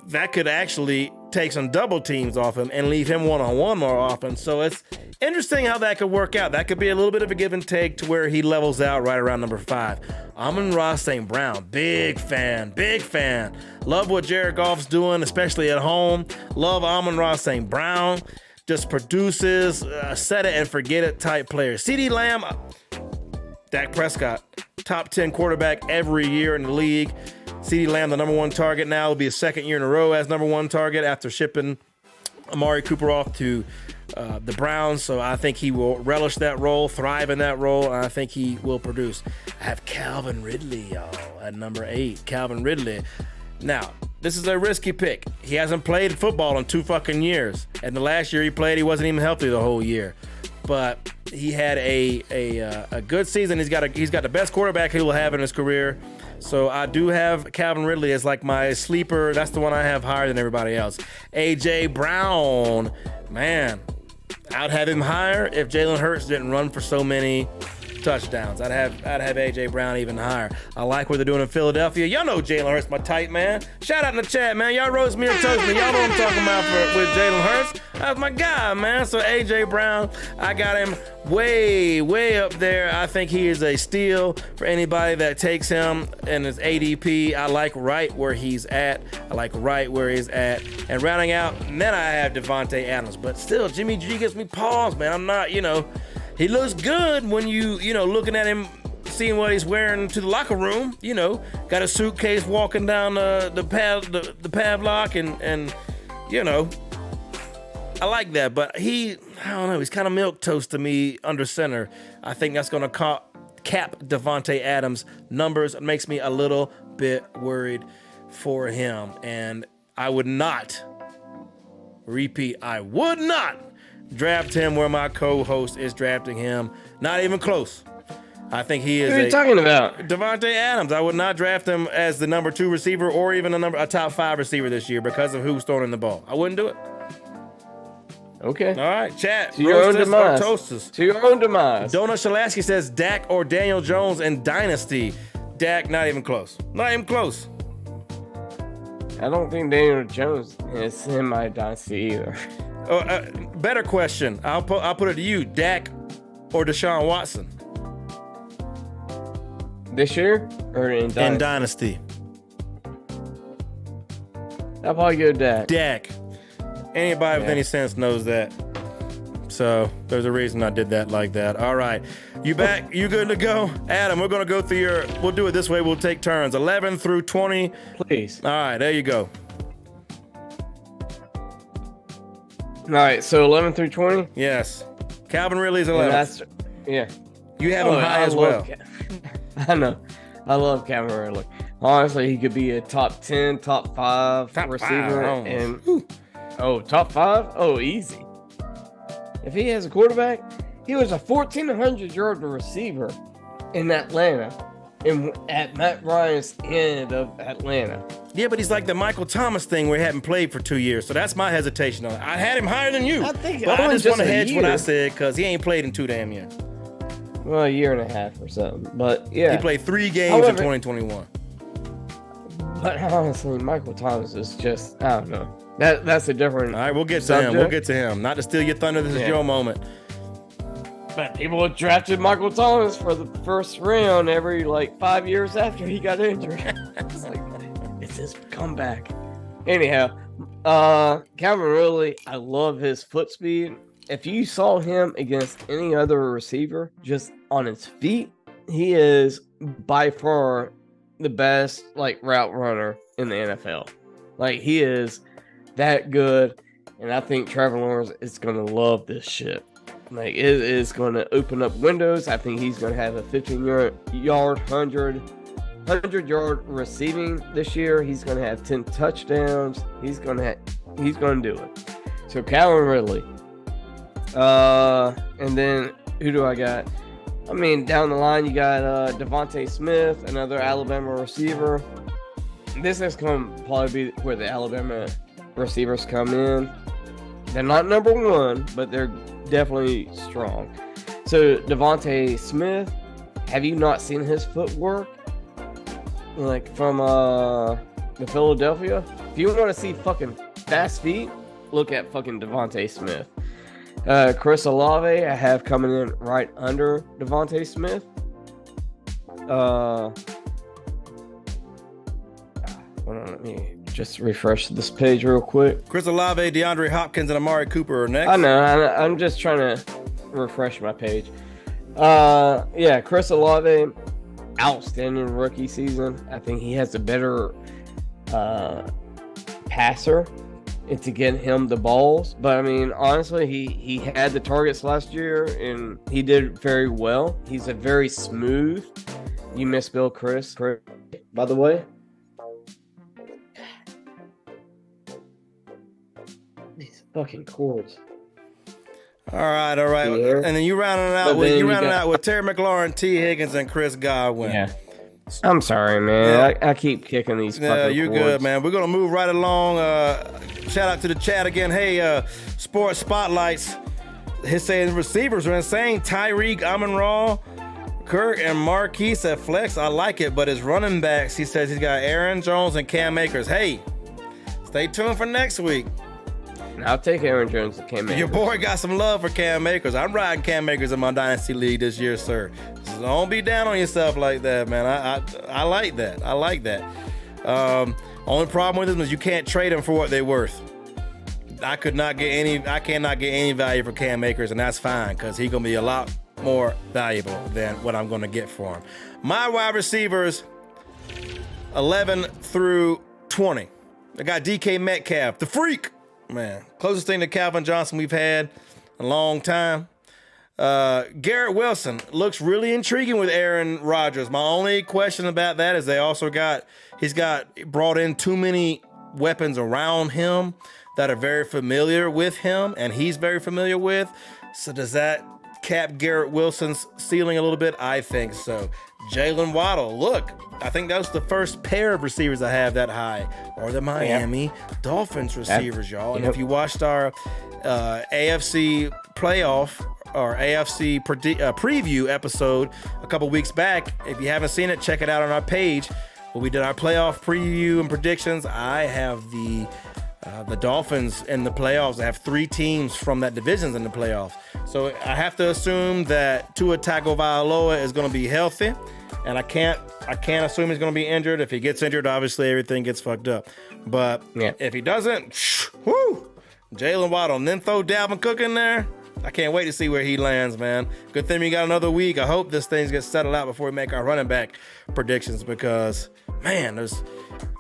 that could actually take some double teams off him and leave him one-on-one more often. So it's interesting how that could work out. That could be a little bit of a give and take to where he levels out right around number 5. Amon-Ra St. Brown, big fan. Love what Jared Goff's doing, especially at home. Love Amon-Ra St. Brown. Just produces set it and forget it type player. CeeDee Lamb, Dak Prescott, top 10 quarterback every year in the league. CeeDee Lamb, the number 1 target now, will be his second year in a row as number 1 target after shipping Amari Cooper off to the Browns. So I think he will relish that role, thrive in that role, and I think he will produce. I have Calvin Ridley, y'all, at number 8. Calvin Ridley. Now, this is a risky pick. He hasn't played football in 2 fucking years. And the last year he played, he wasn't even healthy the whole year. But he had a good season. He's got the best quarterback he will have in his career. So I do have Calvin Ridley as like my sleeper. That's the one I have higher than everybody else. AJ Brown, man, I'd have him higher if Jalen Hurts didn't run for so many touchdowns. I'd have AJ Brown even higher. I like what they're doing in Philadelphia. Y'all know Jalen Hurts, my tight man. Shout out in the chat, man. Y'all roast me or toast me. Y'all know what I'm talking about with Jalen Hurts. That's my guy, man. So AJ Brown, I got him way up there. I think he is a steal for anybody that takes him in his ADP. I like right where he's at. And rounding out, and then I have Devontae Adams. But still, Jimmy G gives me pause, man. I'm not, he looks good when you looking at him, seeing what he's wearing to the locker room. Got a suitcase walking down the padlock, and I like that. But I don't know, he's kind of milquetoast to me under center. I think that's going to cap Devontae Adams' numbers. It makes me a little bit worried for him, and I would not draft him where my co-host is drafting him. Not even close. I think he is. What are you talking about? Devontae Adams. I would not draft him as the number 2 receiver or even a top 5 receiver this year because of who's throwing the ball. I wouldn't do it. Okay. All right, chat. To your own demise. Toasters. To your own demise. Donut Shalasky says Dak or Daniel Jones in Dynasty. Dak, not even close. Not even close. I don't think Daniel Jones is in my dynasty either. Better question. I'll put it to you. Dak or Deshaun Watson? This year or in Dynasty? In Dynasty. I'll probably go Dak. Dak. Anybody with any sense knows that. So there's a reason I did that like that. All right. You back? You good to go? Adam, we're going to go through we'll do it this way. We'll take turns. 11 through 20. Please. All right. There you go. All right. So 11 through 20? Yes. Calvin Ridley's 11. Yeah. You have him high as well. I know. I love Calvin Ridley. Honestly, he could be a top 10, top 5 receiver. Top 5? Oh, easy. If he has a quarterback, he was a 1,400-yard receiver in Atlanta, at Matt Ryan's end of Atlanta. Yeah, but he's like the Michael Thomas thing where he hadn't played for 2 years, so that's my hesitation on it. I had him higher than you, but I just want to hedge what I said because he ain't played in 2 damn years. Well, a year and a half or something, but yeah. He played 3 games in 2021. But honestly, Michael Thomas is just, I don't know. That's a different. All right, we'll get subject. to him. We'll get to him. Not to steal your thunder. This is your moment. But people have drafted Michael Thomas for the first round every 5 years after he got injured. It's like, it's his comeback. Anyhow, Calvin Ridley, I love his foot speed. If you saw him against any other receiver just on his feet, he is by far the best route runner in the NFL. He is that good, and I think Trevor Lawrence is going to love this shit. It is going to open up windows. I think he's going to have a 15-yard, 100-yard receiving this year. He's going to have 10 touchdowns. He's going to do it. So Calvin Ridley. And then who do I got? I mean, down the line, you got Devontae Smith, another Alabama receiver. This is going to probably be where the Alabama receivers come in. They're not number 1, but they're definitely strong. So Devontae Smith, have you not seen his footwork? From the Philadelphia? If you want to see fucking fast feet, look at fucking Devontae Smith. Chris Olave, I have coming in right under Devontae Smith. Hold on, let me just refresh this page real quick. Chris Olave, DeAndre Hopkins, and Amari Cooper are next. I know. I'm just trying to refresh my page. Chris Olave, outstanding rookie season. I think he has a better passer to get him the balls. But I mean, honestly, he had the targets last year and he did very well. He's a very smooth. You misspelled Chris, by the way. Fucking cords. All right. Yeah. And then you rounding out with Terry McLaurin, T. Higgins, and Chris Godwin. Yeah. I'm sorry, man. I keep kicking these fucking cords. You're good, man. We're going to move right along. Shout out to the chat again. Hey, Sports Spotlights. His saying receivers are insane. Tyreek, Amon-Ra, Kirk, and Marquise at flex. I like it, but his running backs, he says he's got Aaron Jones and Cam Akers. Hey, stay tuned for next week. I'll take Aaron Jones and Cam Akers. Your boy got some love for Cam Akers. I'm riding Cam Akers in my Dynasty League this year, sir. So don't be down on yourself like that, man. I like that. I like that. Only problem with him is you can't trade him for what they're worth. I cannot get any value for Cam Akers, and that's fine because he's going to be a lot more valuable than what I'm going to get for him. My wide receivers, 11 through 20. I got DK Metcalf, the freak. Man, closest thing to Calvin Johnson we've had in a long time. Garrett Wilson looks really intriguing with Aaron Rodgers. My only question about that is he's brought in too many weapons around him that are very familiar with him, and he's very familiar with. So does that cap Garrett Wilson's ceiling a little bit? I think so. Jalen Waddle, look, I think that was the first pair of receivers I have that high, or the Miami Dolphins receivers, y'all. And if you watched our AFC playoff or AFC preview episode a couple weeks back, if you haven't seen it, check it out on our page. When we did our playoff preview and predictions, I have the Dolphins in the playoffs. I have 3 teams from that divisions in the playoffs. So I have to assume that Tua Tagovailoa is going to be healthy, and I can't assume he's going to be injured. If he gets injured, obviously everything gets fucked up. But if he doesn't, Jalen Waddle, and then throw Dalvin Cook in there. I can't wait to see where he lands, man. Good thing we got another week. I hope this thing gets settled out before we make our running back predictions because, man, there's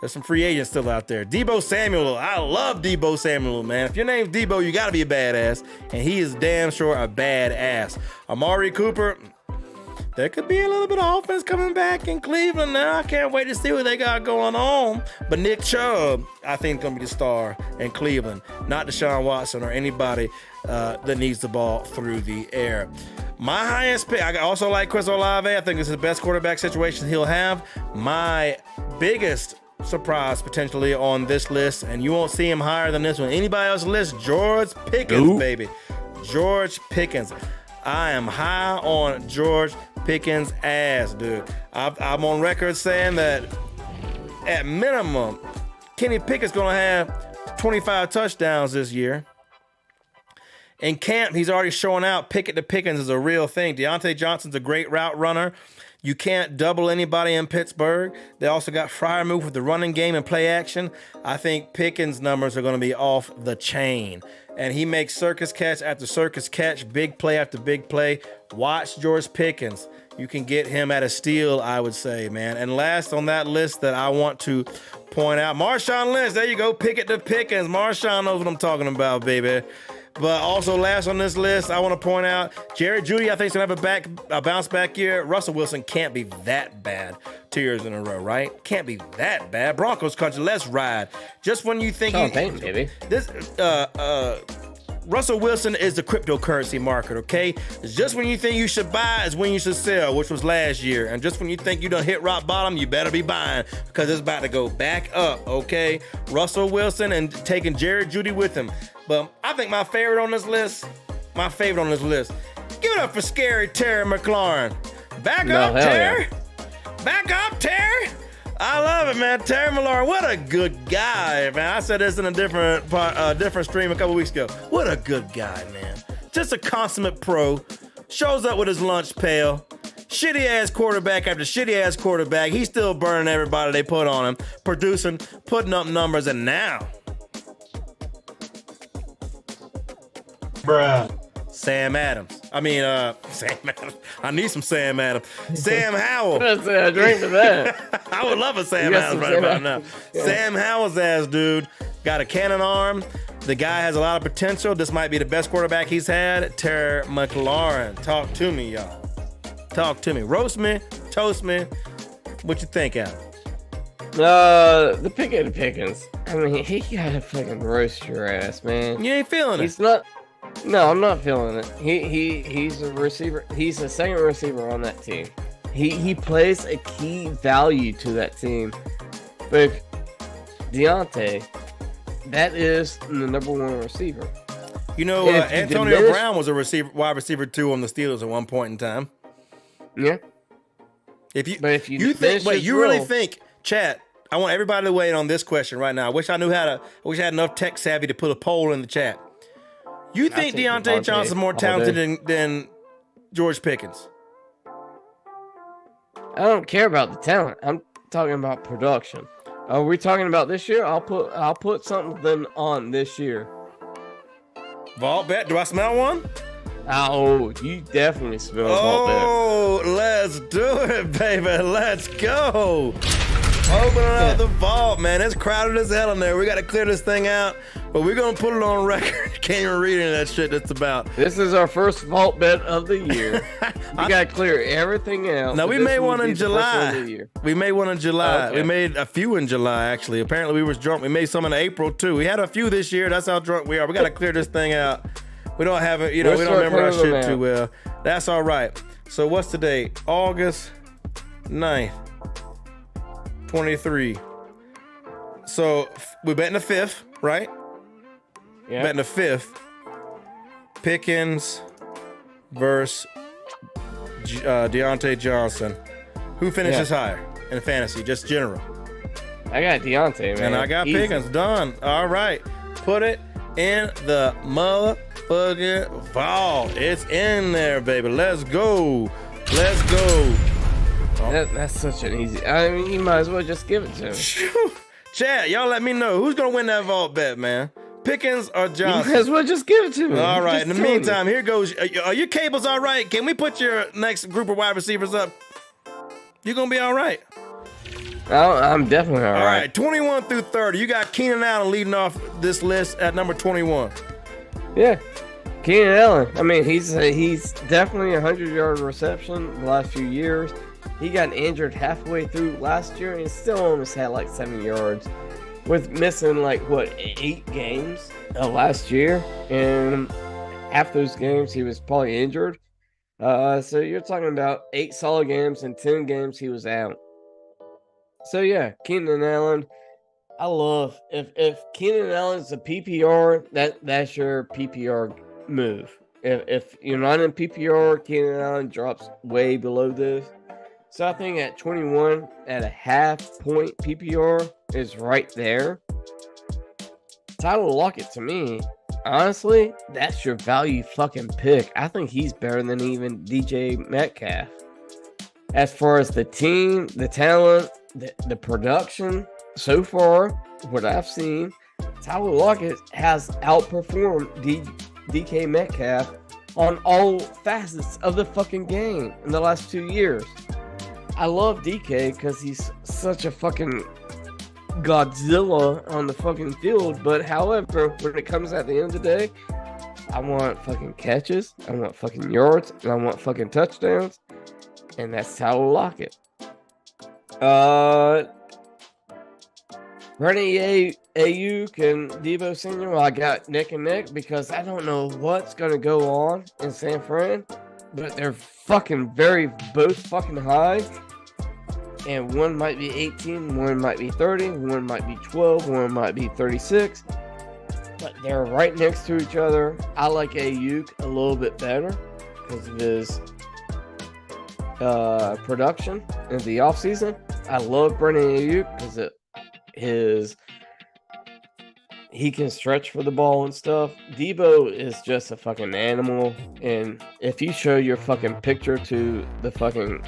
some free agents still out there. Deebo Samuel. I love Deebo Samuel, man. If your name's Deebo, you got to be a badass, and he is damn sure a badass. Amari Cooper, there could be a little bit of offense coming back in Cleveland now. I can't wait to see what they got going on. But Nick Chubb, I think, is going to be the star in Cleveland, not Deshaun Watson or anybody that needs the ball through the air. My highest pick, I also like Chris Olave. I think this is the best quarterback situation he'll have. My biggest surprise potentially on this list, and you won't see him higher than this one. Anybody else's list? George Pickens, baby. George Pickens. I am high on George Pickens' ass, dude. I'm on record saying that at minimum, Kenny Pickett's going to have 25 touchdowns this year. In camp, he's already showing out Pickett to Pickens is a real thing. Deontay Johnson's a great route runner. You can't double anybody in Pittsburgh. They also got Freiermuth with the running game and play action. I think Pickens' numbers are going to be off the chain. And he makes circus catch after circus catch, big play after big play. Watch George Pickens. You can get him at a steal, I would say, man. And last on that list that I want to point out, Marshawn Lynch. There you go, Pickett to Pickens. Marshawn knows what I'm talking about, baby. But also last on this list, I want to point out, Jerry Jeudy, I think, is going to have a bounce back year. Russell Wilson can't be that bad 2 years in a row, right? Can't be that bad. Broncos country, let's ride. Just when you think baby. Russell Wilson is the cryptocurrency market, okay? Just when you think you should buy is when you should sell, which was last year. And just when you think you done hit rock bottom, you better be buying because it's about to go back up, okay? Russell Wilson and taking Jerry Jeudy with him. But I think my favorite on this list, give it up for Scary Terry McLaurin. Back up, Terry. Yeah. Back up, Terry. I love it, man. Terry McLaurin, what a good guy, man. I said this in a different stream a couple weeks ago. What a good guy, man. Just a consummate pro. Shows up with his lunch pail. Shitty-ass quarterback after shitty-ass quarterback. He's still burning everybody they put on him. Producing, putting up numbers, and now... Sam Adams. Sam Adams. I need some Sam Adams. Sam Howell. I drink to that. I would love a Sam Adams right about now. Yeah. Sam Howell's ass, dude. Got a cannon arm. The guy has a lot of potential. This might be the best quarterback he's had. Terry McLaurin. Talk to me, y'all. Talk to me. Roast me. Toast me. What you think, Adam? The Pickens. I mean, he gotta fucking roast your ass, man. You ain't feeling it. He's not. No, I'm not feeling it. He's a receiver. He's a second receiver on that team. He plays a key value to that team. But if Deontay, that is the number one receiver. You know, Antonio Brown was a wide receiver 2 on the Steelers at one point in time. Yeah. But if you really think, chat, I want everybody to weigh in on this question right now. I wish I had enough tech savvy to put a poll in the chat. You think Deontay Johnson's more talented than George Pickens? I don't care about the talent. I'm talking about production. Are we talking about this year? I'll put something on this year. Vault bet? Do I smell one? Oh, you definitely smell vault bet. Oh, let's do it, baby. Let's go. Opening up the vault, man. It's crowded as hell in there. We got to clear this thing out, but we're going to put it on record. Can't even read any of that shit that's about. This is our first vault bet of the year. We got to clear everything out. No, we made one in July. We made one in July. Okay. We made a few in July, actually. Apparently, we was drunk. We made some in April, too. We had a few this year. That's how drunk we are. We got to clear this thing out. We don't have it, we don't remember our shit too well. That's all right. So what's the date? August 9th. 23. So we're betting the 5th, right? Yeah. Betting the 5th. Pickens versus Deontay Johnson. Who finishes higher in fantasy? Just general. I got Deontay, man. And I got Pickens. Done. All right. Put it in the motherfucking vault. It's in there, baby. Let's go. Let's go. That's such an easy. I mean, you might as well just give it to him. Chat, y'all let me know who's gonna win that vault bet, man. Pickens or Johnson? You might as well just give it to me. All right. In the meantime, here goes. Are your cables all right? Can we put your next group of wide receivers up? You gonna be all right? I'm definitely all right. All right. 21 through 30. You got Keenan Allen leading off this list at number 21. Yeah. Keenan Allen. I mean, he's definitely a 100-yard reception the last few years. He got injured halfway through last year, and he still almost had like 7 yards, with missing 8 games last year, and half those games he was probably injured. So you're talking about 8 solid games and 10 games he was out. So yeah, Keenan Allen. I love if Keenan Allen's a PPR, that's your PPR move. If you're not in PPR, Keenan Allen drops way below this. So I think at 21 at a half point PPR is right there. Tyler Lockett, to me, honestly, that's your value fucking pick. I think he's better than even DJ Metcalf. As far as the team, the talent, the production, so far, what I've seen, Tyler Lockett has outperformed DK Metcalf on all facets of the fucking game in the last 2 years. I love DK because he's such a fucking Godzilla on the fucking field, but however, when it comes at the end of the day, I want fucking catches, I want fucking yards, and I want fucking touchdowns, and that's Tyler Lockett. Brandon Ayuk and Deebo Samuel, I got neck and neck because I don't know what's going to go on in San Fran, but they're fucking both fucking high. And one might be 18, one might be 30, one might be 12, one might be 36. But they're right next to each other. I like Ayuk a little bit better because of his production in the offseason. I love Brandon Ayuk because he can stretch for the ball and stuff. Deebo is just a fucking animal. And if you show your fucking picture to the fucking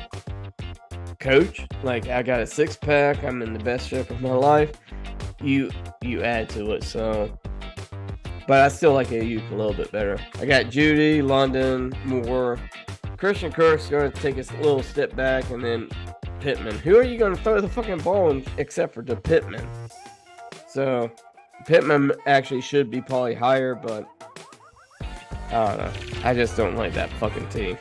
coach, like I got a 6-pack, I'm in the best shape of my life, you add to it. So, but I still like Ayuk a little bit better. I got Judy, London, Moore. Christian Kirk's going to take a little step back, and then Pittman. Who are you going to throw the fucking ball in except for to Pittman? So Pittman actually should be probably higher, but I don't know. I just don't like that fucking team.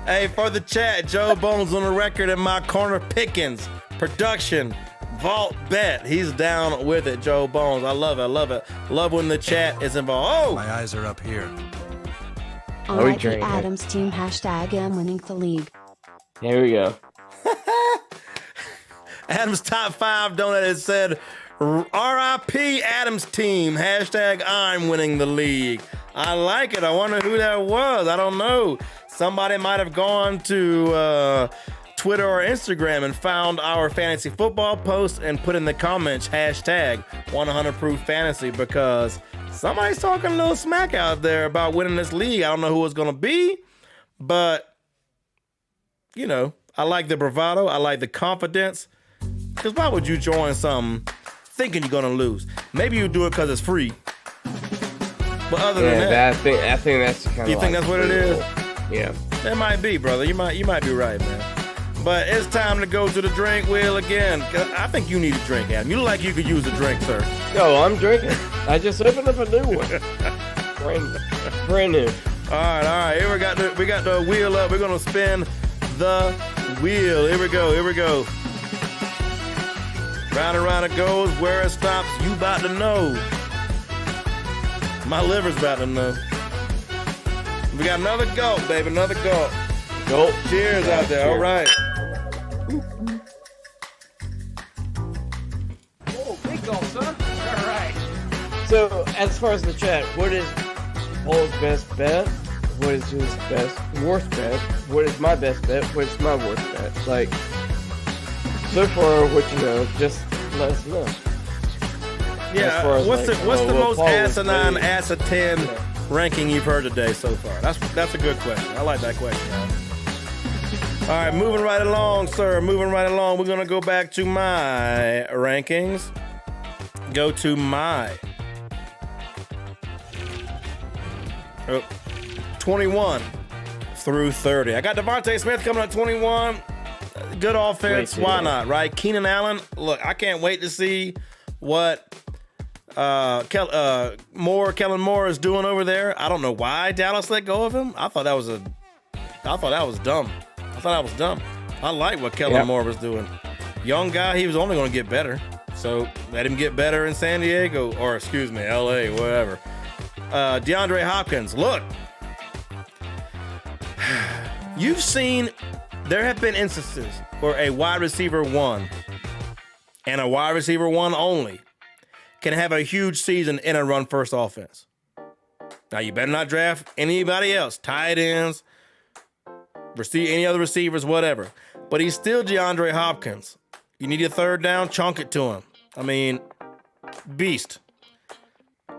Hey, for the chat, Joe Bones on the record in my corner. Pickens, production, vault bet. He's down with it, Joe Bones. I love it. I love it. Love when the chat is involved. Oh! My eyes are up here. All right, the Adams team hashtag am winning the league. Here we go. Adams top 5 donut said, R.I.P. Adams team. Hashtag I'm winning the league. I like it. I wonder who that was. I don't know. Somebody might have gone to Twitter or Instagram and found our fantasy football post and put in the comments hashtag 100 proof fantasy, because somebody's talking a little smack out there about winning this league. I don't know who it's going to be, but, you know, I like the bravado. I like the confidence. Because why would you join something thinking you're going to lose? Maybe you do it because it's free. But other than that, I think that's kind of. You think that's what it is? Yeah. That might be, brother. You might be right, man. But it's time to go to the drink wheel again. I think you need a drink, Adam. You look like you could use a drink, sir. No, I'm drinking. I just opened up a new one. Brand new. All right. Here we got the wheel up. We're gonna spin the wheel. Here we go. Round and round it goes. Where it stops, you about to know. My liver's about to know. We got another gulp, baby. Another gulp. Gulp. Cheers out there. All right. Oh, big gulp, son. All right. So, as far as the chat, what is Paul's best bet? What is his worst bet? What is my best bet? What is my worst bet? Like, so far, what you know, just let us know. Yeah, what's the most asinine ass 10 ranking you've heard today so far? That's a good question. I like that question, Alan. All right, moving right along, sir. Moving right along. We're gonna go back to my rankings. Go to my 21 through 30. I got Devontae Smith coming at 21. Good offense. Why not, right? Keenan Allen. Look, I can't wait to see what Kellen Moore is doing over there. I don't know why Dallas let go of him. I thought that was dumb. I like what Kellen Moore was doing. Young guy, he was only going to get better. So let him get better in San Diego, or excuse me, LA, whatever. DeAndre Hopkins, look. You've seen, there have been instances where a wide receiver one and a wide receiver one only can have a huge season in a run-first offense. Now, you better not draft anybody else, tight ends, any other receivers, whatever. But he's still DeAndre Hopkins. You need a third down, chunk it to him. I mean, beast.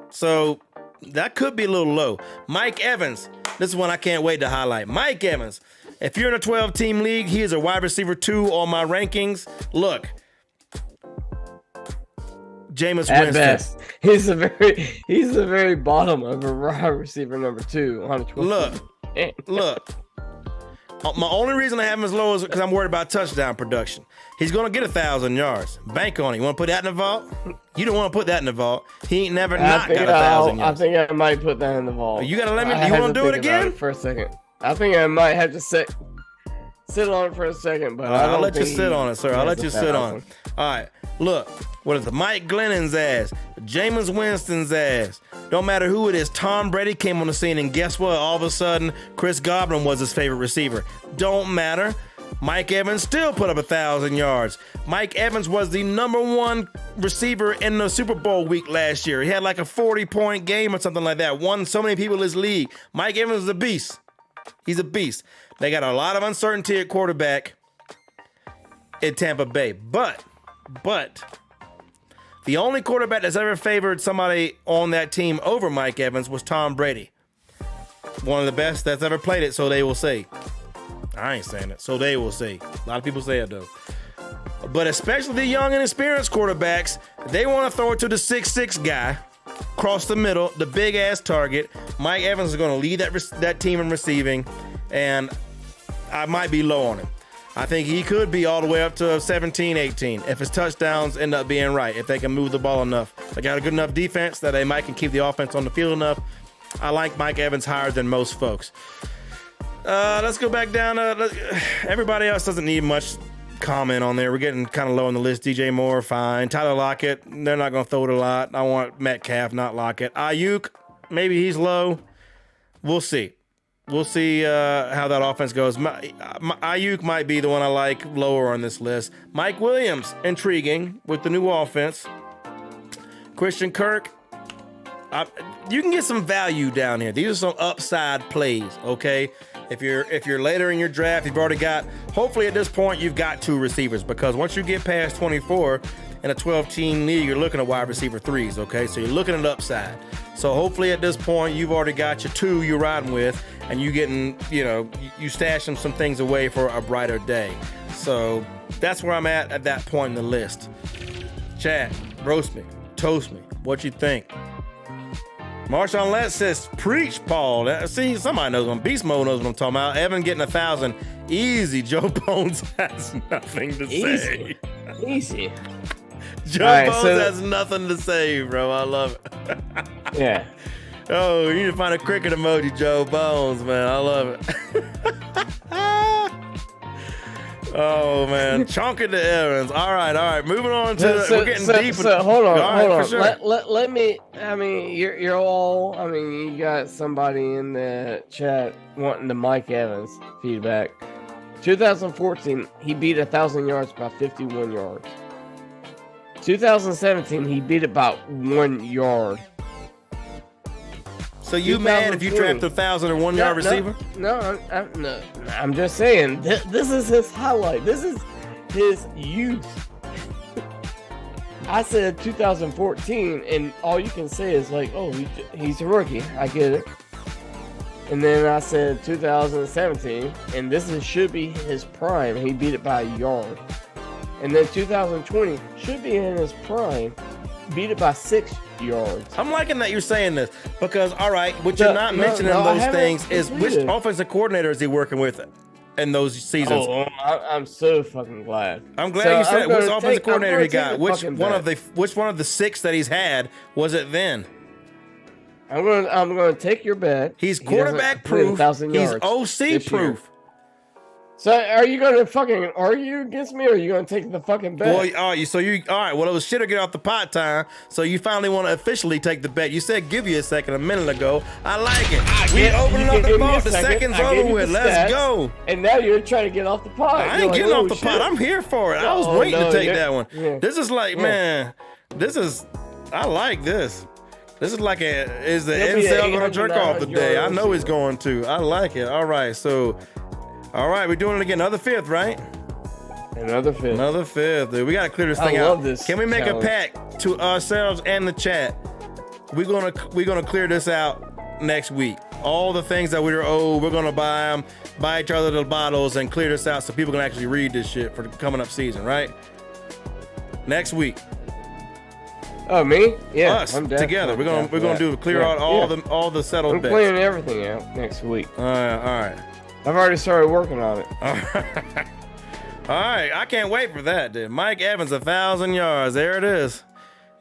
So that could be a little low. Mike Evans, this is one I can't wait to highlight. Mike Evans, if you're in a 12-team league, he is a wide receiver 2 on my rankings. Look, Jameis Winston. At best, he's the very bottom of a wide receiver number 2 on a 12. Look. My only reason I have him as low is because I'm worried about touchdown production. He's going to get 1,000 yards. Bank on it. You want to put that in the vault? You don't want to put that in the vault. He ain't never not got 1,000 yards. I think I might put that in the vault. You got to let me. You want to do it again? For a second. I think I might have to sit on it for a second, but I'll let you sit on it, sir. I'll let you sit on it. All right. Look, what is it? Mike Glennon's ass, Jameis Winston's ass. Don't matter who it is. Tom Brady came on the scene, and guess what? All of a sudden, Chris Godwin was his favorite receiver. Don't matter. Mike Evans still put up 1,000 yards. Mike Evans was the number 1 receiver in the Super Bowl week last year. He had like a 40-point game or something like that. Won so many people in his league. Mike Evans is a beast. He's a beast. They got a lot of uncertainty at quarterback in Tampa Bay. But the only quarterback that's ever favored somebody on that team over Mike Evans was Tom Brady. One of the best that's ever played it, so they will say. I ain't saying it, so they will say. A lot of people say it, though. But especially the young and experienced quarterbacks, they want to throw it to the 6'6" guy, cross the middle, the big-ass target. Mike Evans is going to lead that team in receiving, and I might be low on him. I think he could be all the way up to 17, 18 if his touchdowns end up being right, if they can move the ball enough. They got a good enough defense that they might can keep the offense on the field enough. I like Mike Evans higher than most folks. Let's go back down. Everybody else doesn't need much comment on there. We're getting kind of low on the list. DJ Moore, fine. Tyler Lockett, they're not going to throw it a lot. I want Metcalf, not Lockett. Ayuk, maybe he's low. We'll see. We'll see how that offense goes. Ayuk might be the one I like lower on this list. Mike Williams, intriguing with the new offense. Christian Kirk, you can get some value down here. These are some upside plays, okay? If you're later in your draft, you've already got, hopefully at this point, you've got 2 receivers, because once you get past 24 in a 12-team league, you're looking at wide receiver 3s, okay? So you're looking at upside. So hopefully at this point, you've already got your 2 you're riding with, and you getting, you stashing some things away for a brighter day. So that's where I'm at that point in the list. Chat, roast me, toast me, what you think? Marshawn Lentz says, preach, Paul. See, somebody knows what Beast Mode knows what I'm talking about. Evan getting 1,000. Easy. Joe Bones has nothing to say. Easy. Joe Bones has nothing to say, bro. I love it. Yeah. Oh, you need to find a cricket emoji, Joe Bones, man. I love it. Oh, man. Chonking the Evans. All right. Moving on to we're getting deep. So hold on. Sure. Let me, you're all, you got somebody in the chat wanting the Mike Evans feedback. 2014, he beat 1,000 yards by 51 yards. 2017, he beat it by 1 yard. So you mad if you draft a 1,001 yard receiver? No, I'm just saying this is his highlight. This is his youth. I said 2014, and all you can say is like, oh, he's a rookie. I get it. And then I said 2017, and should be his prime. He beat it by a yard. And then 2020 should be in his prime. Beat it by 6 yards. I'm liking that you're saying this because, all right, what you're not mentioning those things is which offensive coordinator is he working with in those seasons? Oh, I'm so fucking glad. I'm glad you said which offensive coordinator he got. Which one of the 6 that he's had was it then? I'm gonna take your bet. He's quarterback proof. He's OC proof. So are you going to fucking argue against me, or are you going to take the fucking bet? Well, all right. Well, it was shit or get off the pot time. So you finally want to officially take the bet. You said give you a second a minute ago. I like it. We opening up the vault. The second's over with. Let's go. And now you're trying to get off the pot. I ain't getting off the pot. I'm here for it. I was waiting to take that one. Yeah. This is like, man, I like this. This is like is the NCL going to jerk off today? I know he's going to. I like it. All right, so... All right, we're doing it again. Another 5th, right? Another 5th. Dude. We got to clear this thing out. I love this. Can we make a pact to ourselves and the chat? We're gonna clear this out next week. All the things that we're gonna buy each other the bottles and clear this out so people can actually read this shit for the coming up season, right? Next week. Oh, me? Yeah, us together. We're gonna do clear out all the settled bets. I'm clearing everything out next week. All right. I've already started working on it. All right. I can't wait for that, dude. Mike Evans, 1,000 yards. There it is.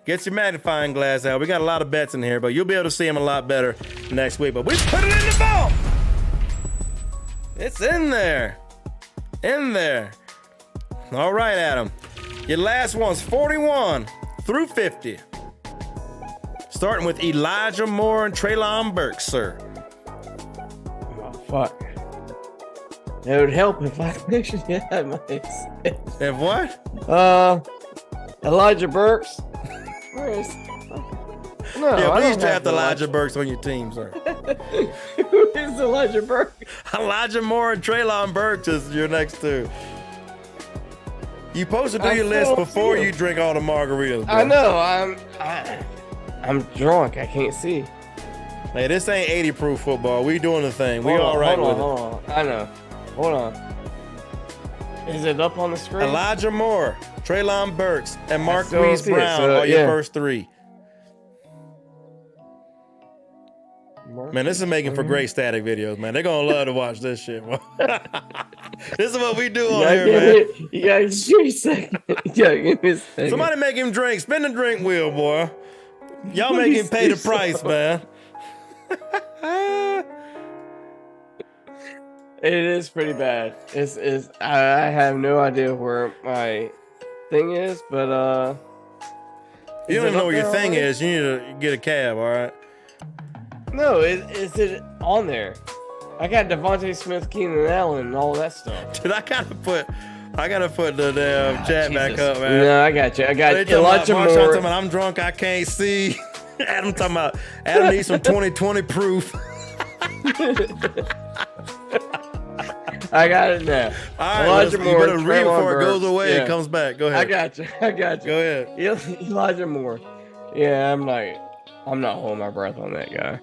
Get your magnifying glass out. We got a lot of bets in here, but you'll be able to see them a lot better next week. But we put it in the vault. It's in there. All right, Adam. Your last one's 41 through 50. Starting with Elijah Moore and Treylon Burks, sir. Oh, fuck. It would help if I actually had my... If what? Elijah Burks. Where is... No, yeah, please draft Elijah Burks on your team, sir. Who is Elijah Burks? Elijah Moore and Treylon Burks is your next 2. You supposed to do your list before you drink all the margaritas, bro. I know. I'm drunk. I can't see. Hey, this ain't 80 proof football. We doing the thing. We all right with it. Hold on. I know. Hold on. Is it up on the screen? Elijah Moore, Treylon Burks, and Marquise Brown are your first 3. Man, this is making for great static videos, man. They're going to love to watch this shit. This is what we do on here, man. You got to give me a second. Somebody make him drink. Spin the drink wheel, boy. Y'all make him pay the price, man. It is pretty bad. I have no idea where my thing is, but you don't even know where your thing is. You need to get a cab, all right? No, is it on there? I got Devontae Smith, Keenan Allen, and all that stuff. Dude, I gotta put the damn chat back up, man. No, I got you. I got Elijah Moore. I'm drunk. I can't see. Adam talking about Adam needs some 2020 proof. I got it now. All right, Elijah Moore. You better read before it goes away. It comes back. Go ahead. I got you. Go ahead. Elijah Moore. Yeah, I'm not holding my breath on that guy.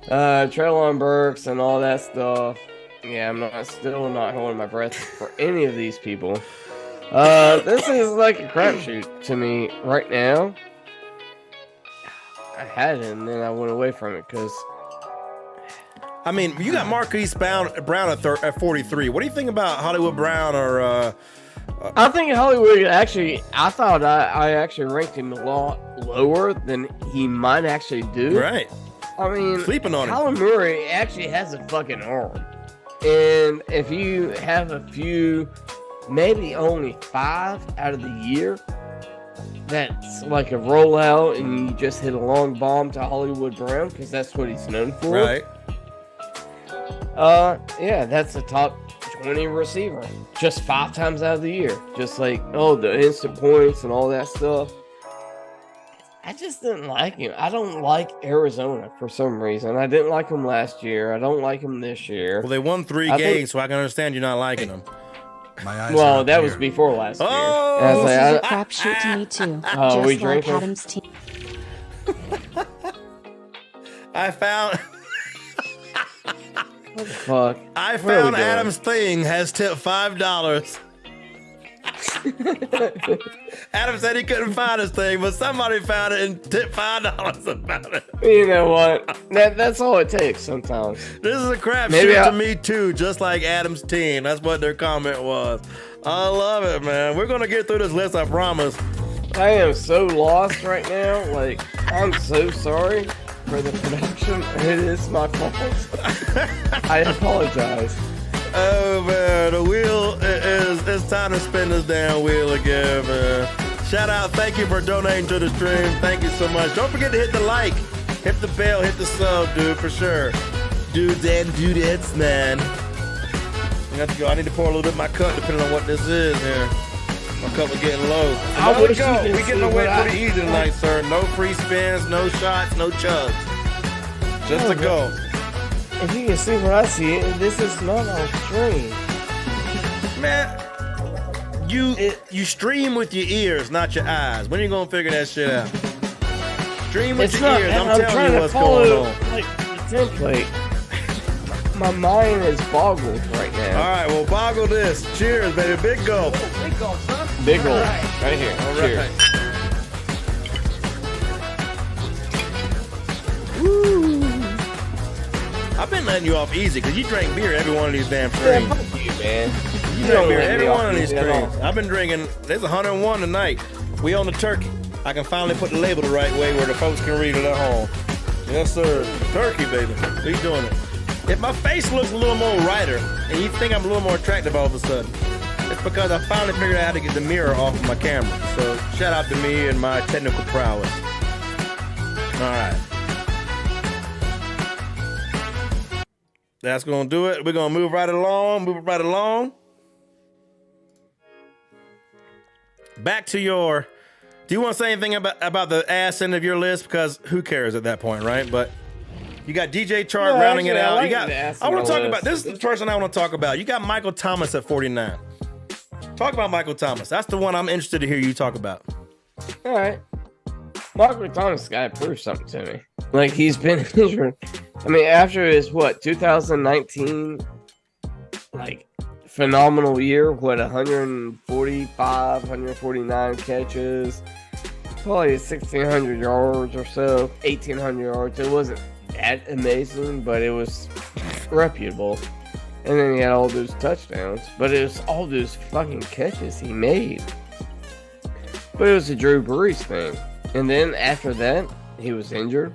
Treylon Burks and all that stuff. Yeah, I'm still not holding my breath for any of these people. This is like a crapshoot to me right now. I had it and then I went away from it because. I mean, you got Marquise Brown at 43. What do you think about Hollywood Brown or? I think Hollywood actually. I thought I actually ranked him a lot lower than he might actually do. Right. I mean, sleeping on him. Kyler Murray actually has a fucking arm, and if you have a few, maybe only 5 out of the year, that's like a rollout, and you just hit a long bomb to Hollywood Brown because that's what he's known for. Right. Yeah, that's a top 20 receiver just 5 times out of the year. Just like, the instant points and all that stuff. I just didn't like him. I don't like Arizona for some reason. I didn't like him last year. I don't like him this year. Well, they won 3 games, so I can understand you not liking them. Well, that was before last year. This is a crapshoot to me too. Just we like Adam's team. I found. What the fuck? I found Adam's thing has tipped $5. Adam said he couldn't find his thing, but somebody found it and tipped $5 about it. You know what? That's all it takes sometimes. This is a crapshoot to me too, just like Adam's team. That's what their comment was. I love it, man. We're gonna get through this list, I promise. I am so lost right now. Like, I'm so sorry for the production. It is my fault. I apologize. Oh man, the wheel it's time to spin this damn wheel again, man. Shout out, thank you for donating to the stream. Thank you so much. Don't forget to hit the like, hit the bell, hit the sub, dude, for sure. Dudes and dudettes, man. I got to go. I need to pour a little bit of my cup depending on what this is here. My cup is getting low. So we getting away pretty easy tonight, sir. No free spins, no shots, no chugs. Just to go. If you can see what I see, this is not on stream. Man, you stream with your ears, not your eyes. When are you gonna figure that shit out? Stream with your ears. I'm telling you what's going on. Like the template. My mind is boggled right now. All right, well, boggle this. Cheers, baby. Big gulp. Big gulp, son. Big gulp. Right here. All Cheers. right. Woo. I've been letting you off easy because you drank beer every one of these damn streams. Yeah, fuck you, man. You drank beer every one of these streams. I've been drinking. There's 101 tonight. We on the turkey. I can finally put the label the right way where the folks can read it at home. Yes, sir. Turkey, baby. We doing it. If my face looks a little more brighter and you think I'm a little more attractive all of a sudden, it's because I finally figured out how to get the mirror off of my camera. So shout out to me and my technical prowess. All right. That's going to do it. We're going to move right along. Back to your... Do you want to say anything about the ass end of your list? Because who cares at that point, right? But... You got DJ Chark rounding it out. I want to talk about this. Is the person I want to talk about. You got Michael Thomas at 49. Talk about Michael Thomas. That's the one I'm interested to hear you talk about. All right. Michael Thomas got to prove something to me. Like, he's been injured. I mean, after his 2019 like phenomenal year, 145, 149 catches, probably 1,600 yards or so, 1,800 yards. It wasn't that amazing, but it was reputable. And then he had all those touchdowns, but it was all those fucking catches he made. But it was a Drew Brees thing. And then after that, he was injured.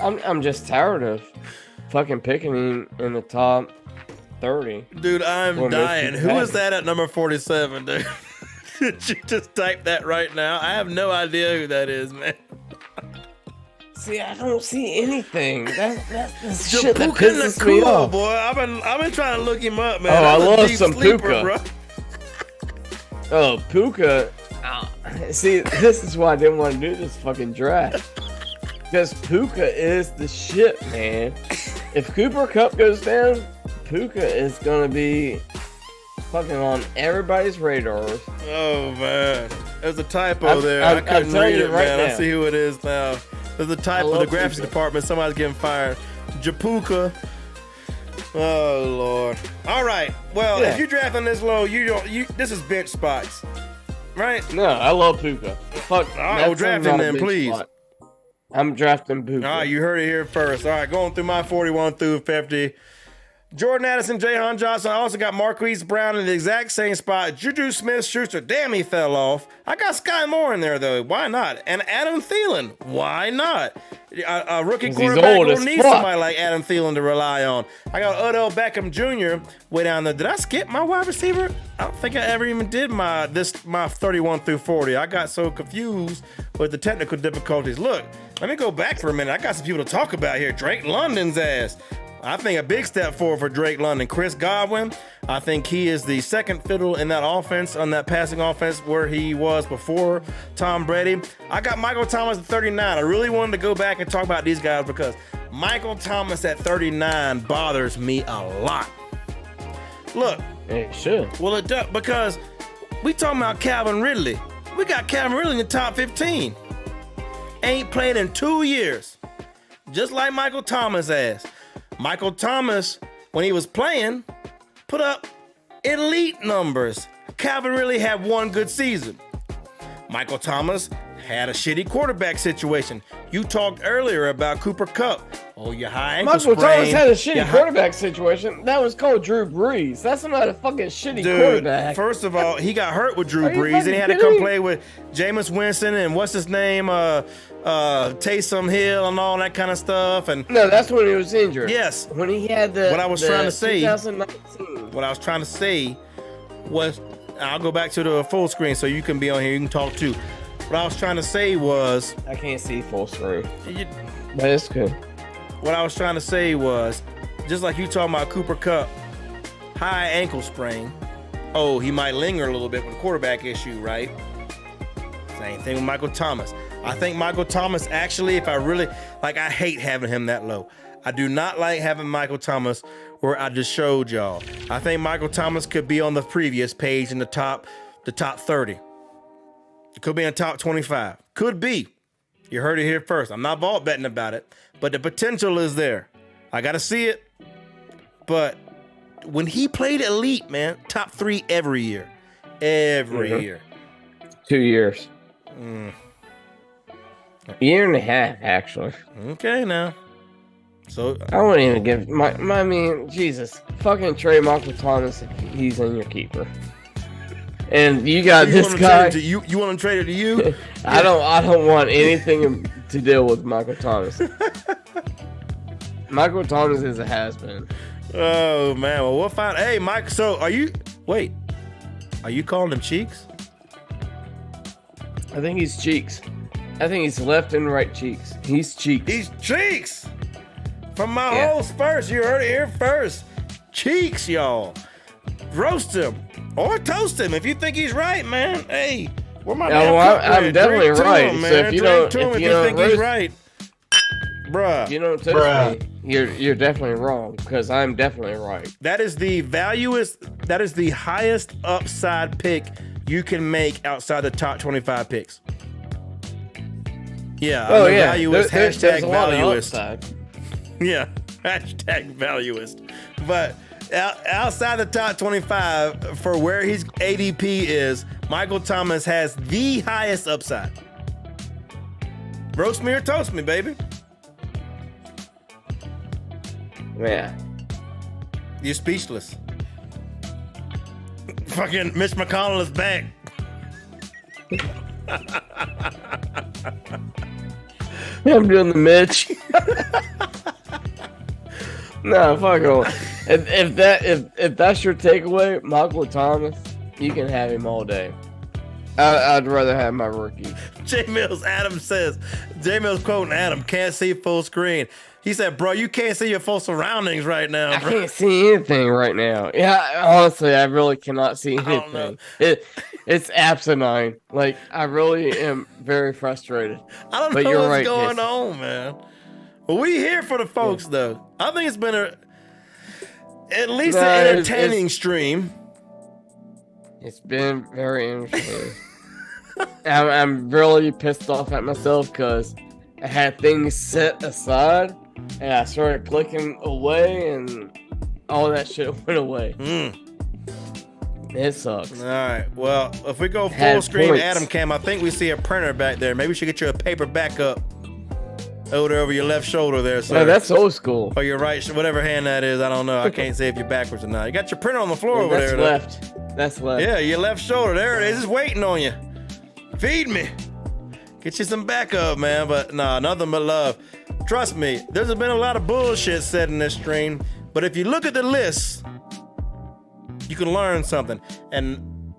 I'm just tired of fucking picking him in the top 30. Dude, I'm Or dying. most Who people is that at number 47, dude? Did you just type that right now? I have no idea who that is, man. See, I don't see anything. That's shit that Puka pisses me Nakua, off. boy. I've been trying to look him up, man. Oh, I That's a love deep some sleeper, Puka. bro. Oh, Puka. See, this is why I didn't want to do this fucking draft. Because Puka is the shit, man. If Cooper Cup goes down, Puka is going to be fucking on everybody's radars. Oh, man. There's a typo there. I couldn't I'm telling read you it, right man. now. I see who it is now. There's a typo in the graphics Puka. department. Somebody's getting fired. Japuka. Oh, Lord. All right. Well, Yeah. if you're drafting this low, this is bench spots. Right? No, I love Puka. Fuck. All right, well, that's draft not him a then, big please. spot. I'm drafting Puka. All right, you heard it here first. All right, going through my 41 through 50. Jordan Addison, Jahan Johnson. I also got Marquise Brown in the exact same spot. Juju Smith-Schuster. Damn, he fell off. I got Sky Moore in there, though. Why not? And Adam Thielen. Why not? A rookie 'Cause he's quarterback old will as need fuck. somebody like Adam Thielen to rely on. I got Odell Beckham Jr. way down there. Did I skip my wide receiver? I don't think I ever even did my 31 through 40. I got so confused with the technical difficulties. Look, let me go back for a minute. I got some people to talk about here. Drake London's ass. I think a big step forward for Drake London. Chris Godwin, I think he is the second fiddle in that offense, on that passing offense where he was before Tom Brady. I got Michael Thomas at 39. I really wanted to go back and talk about these guys because Michael Thomas at 39 bothers me a lot. Look. It should. Well, it does, because we talking about Calvin Ridley. We got Calvin Ridley in the top 15. Ain't played in 2 years. Just like Michael Thomas ass. Michael Thomas, when he was playing, put up elite numbers. Calvin Ridley had one good season. Michael Thomas had a shitty quarterback situation. You talked earlier about Cooper Kupp. Oh, your high ankle Michael sprain. Thomas had a shitty Your quarterback situation. That was called Drew Brees. That's not a fucking shitty Dude, quarterback. first of all, he got hurt with Drew Are you Brees, and he had to fucking come kidding play with Jameis Winston and what's his name, Taysom Hill and all that kind of stuff. And No, that's when he was injured. yes, When he had the What I was trying to say- 2019. what I was trying to say was, I'll go back to the full screen so you can be on here, you can talk too. What I was trying to say was, I can't see full screen, you- but it's good. what I was trying to say was, just like you talking about Cooper Kupp, high ankle sprain. Oh, he might linger a little bit with quarterback issue, right? Same thing with Michael Thomas. I think Michael Thomas actually, if I really, like, I hate having him that low. I do not like having Michael Thomas where I just showed y'all. I think Michael Thomas could be on the previous page in the top 30. It could be in top 25. Could be. You heard it here first. I'm not vault betting about it, but the potential is there. I got to see it. But when he played elite, man, top 3 every year. Every year. 2 years. A year and a half, actually. Okay, now. So I wouldn't even give I mean, Jesus. Fucking trade Michael Thomas if he's in your keeper. And you got you this want guy. to you want to trade it to you? I don't want anything to deal with Michael Thomas. Michael Thomas is a has-been. Oh man, well we'll find. Hey, Mike. So are you calling him cheeks? I think he's cheeks. I think he's left and right cheeks. He's cheeks. He's cheeks. From my Yeah. whole Spurs, you heard it here first. Cheeks, y'all. Roast him or toast him if you think he's right, man. Hey, where my Yeah, damn well, cup I'm went? definitely Drink to right. him, So man. if you Drink don't- to him if if you you don't think he's roast- right, bruh. You don't toast me. You're definitely wrong because I'm definitely right. That is the highest upside pick you can make outside the top 25 picks. Yeah, I'm a valuist, There's hashtag a lot of valuist. upside. Yeah, hashtag valuist. But outside the top 25, for where his ADP is, Michael Thomas has the highest upside. Roast me or toast me, baby. Yeah. You're speechless. Fucking Mitch McConnell is back. I'm doing the Mitch. No, fuck on. If that's your takeaway, Michael Thomas, you can have him all day. I'd rather have my rookie. J Mills quoting Adam, can't see full screen. He said, bro, you can't see your full surroundings right now, bro. I can't see anything right now. Yeah, honestly, I really cannot see anything. It's asinine. Like, I really am very frustrated. I don't know what's going on, man. Well, we here for the folks, though. I think it's been at least an entertaining stream. It's been very interesting. I'm really pissed off at myself because I had things set aside and I started clicking away and all that shit went away. It sucks. All right. Well, if we go full screen Adam cam, I think we see a printer back there. Maybe we should get you a paper backup over your left shoulder there, sir. Oh, that's old school. Or your right, whatever hand that is. I don't know. I can't say if you're backwards or not. You got your printer on the floor over there. That's left. Yeah, your left shoulder. There it is. It's waiting on you. Feed me. Get you some backup, man. But nah, nothing but love. Trust me, there's been a lot of bullshit said in this stream. But if you look at the list, you can learn something. And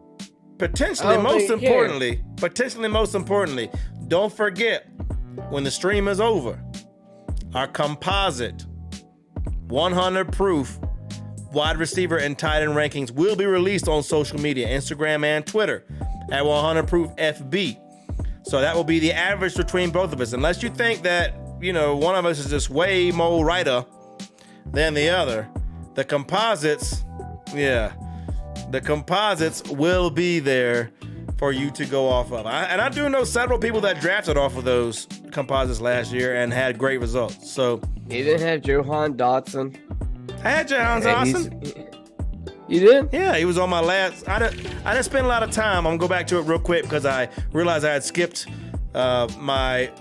potentially most importantly, don't forget when the stream is over, our composite 100 proof wide receiver and tight end rankings will be released on social media, Instagram and Twitter at 100 proof FB. So that will be the average between both of us. Unless you think that, one of us is just way more righter than the other. The composites will be there for you to go off of. And I do know several people that drafted off of those composites last year and had great results. So you didn't have Jahan Dotson. I had Jahan Dotson. You did? Yeah, he was on my last. I didn't spend a lot of time. I'm gonna go back to it real quick because I realized I had skipped my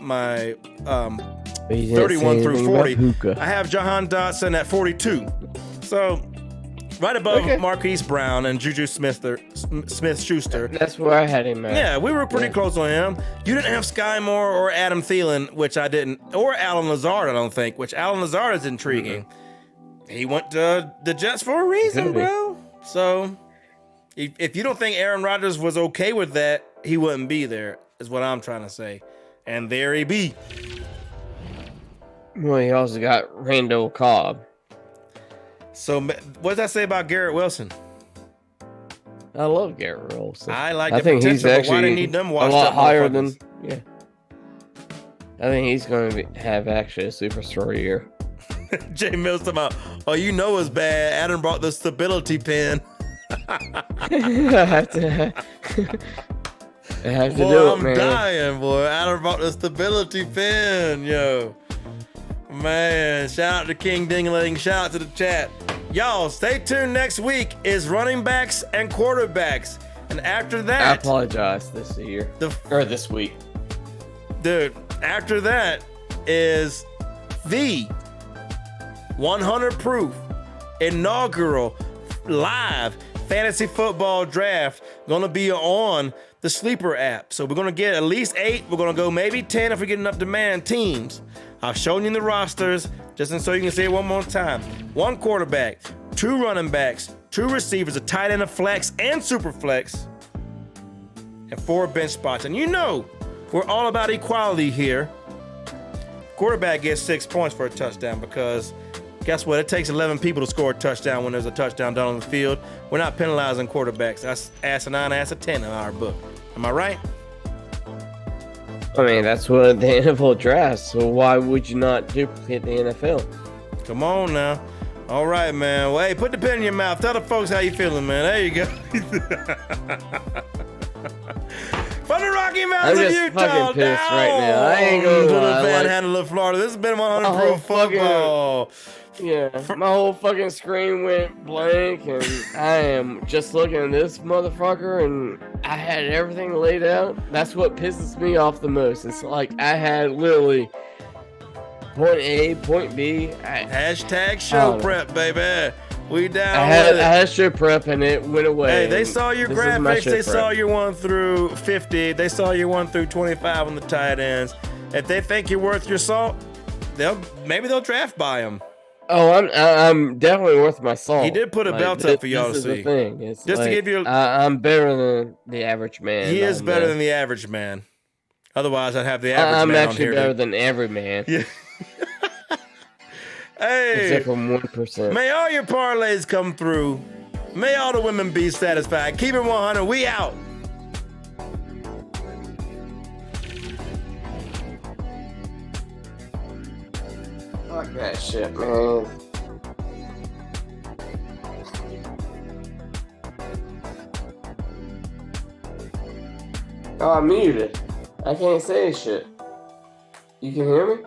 31 through 40. I have Jahan Dotson at 42. So right above Marquise Brown and Juju Smith-Schuster. That's where I had him at. Yeah, we were pretty close on him. You didn't have Sky Moore or Adam Thielen, which I didn't, or Alan Lazard, I don't think, which Alan Lazard is intriguing. He went to the Jets for a reason, bro. So if you don't think Aaron Rodgers was okay with that, he wouldn't be there, is what I'm trying to say. And there he be. Well, he also got Randall Cobb. So what does that say about Garrett Wilson? I love Garrett Wilson. I think he's actually why they need them a lot higher than. Yeah. I think he's going to have actually a superstar year. Jay Mills talking about, you know it's bad. Adam brought the stability pen. I have to do it, man. I'm dying, boy. Adam brought the stability pen, yo. Man, shout out to King Dingling. Shout out to the chat. Y'all, stay tuned. Next week is running backs and quarterbacks. And after that... I apologize this week. Dude, after that is the 100 proof inaugural live fantasy football draft going to be on the Sleeper app. So we're going to get at least 8. We're going to go maybe 10 if we get enough demand teams. I've shown you the rosters just so you can see it one more time. 1 quarterback, 2 running backs, 2 receivers, a tight end, a flex, and super flex, and 4 bench spots. And we're all about equality here. Quarterback gets 6 points for a touchdown because guess what? It takes 11 people to score a touchdown when there's a touchdown done on the field. We're not penalizing quarterbacks. That's asinine, ass a 10 in our book. Am I right? I mean, that's what the NFL drafts, so why would you not duplicate the NFL? Come on now. All right, man. Well, hey, put the pen in your mouth. Tell the folks how you feeling, man. There you go. From the Rocky Mountains of Utah, fucking pissed right now. I ain't gonna to lie. the Panhandle of Florida. This has been 100 Proof Football. My whole fucking screen went blank, and I am just looking at this motherfucker, and I had everything laid out. That's what pisses me off the most. It's like I had literally point A, point B. Hashtag show prep, baby. We down I had show prep, and it went away. Hey, they saw your graphics. They saw your 1 through 50. They saw your 1 through 25 on the tight ends. If they think you're worth your salt, maybe they'll draft by them. Oh, I'm definitely worth my salt. He did put a belt up for y'all to this is see. the thing. It's Just to like, give you, I'm better than the average man. he is on better this. than the average man. Otherwise, I'd have the average I'm man on actually here. better than every man. Yeah. Hey, except for 1%. may all your parlays come through. May all the women be satisfied. Keep it 100. We out. Fuck that shit, man. Oh, I'm muted. I can't say shit. You can hear me?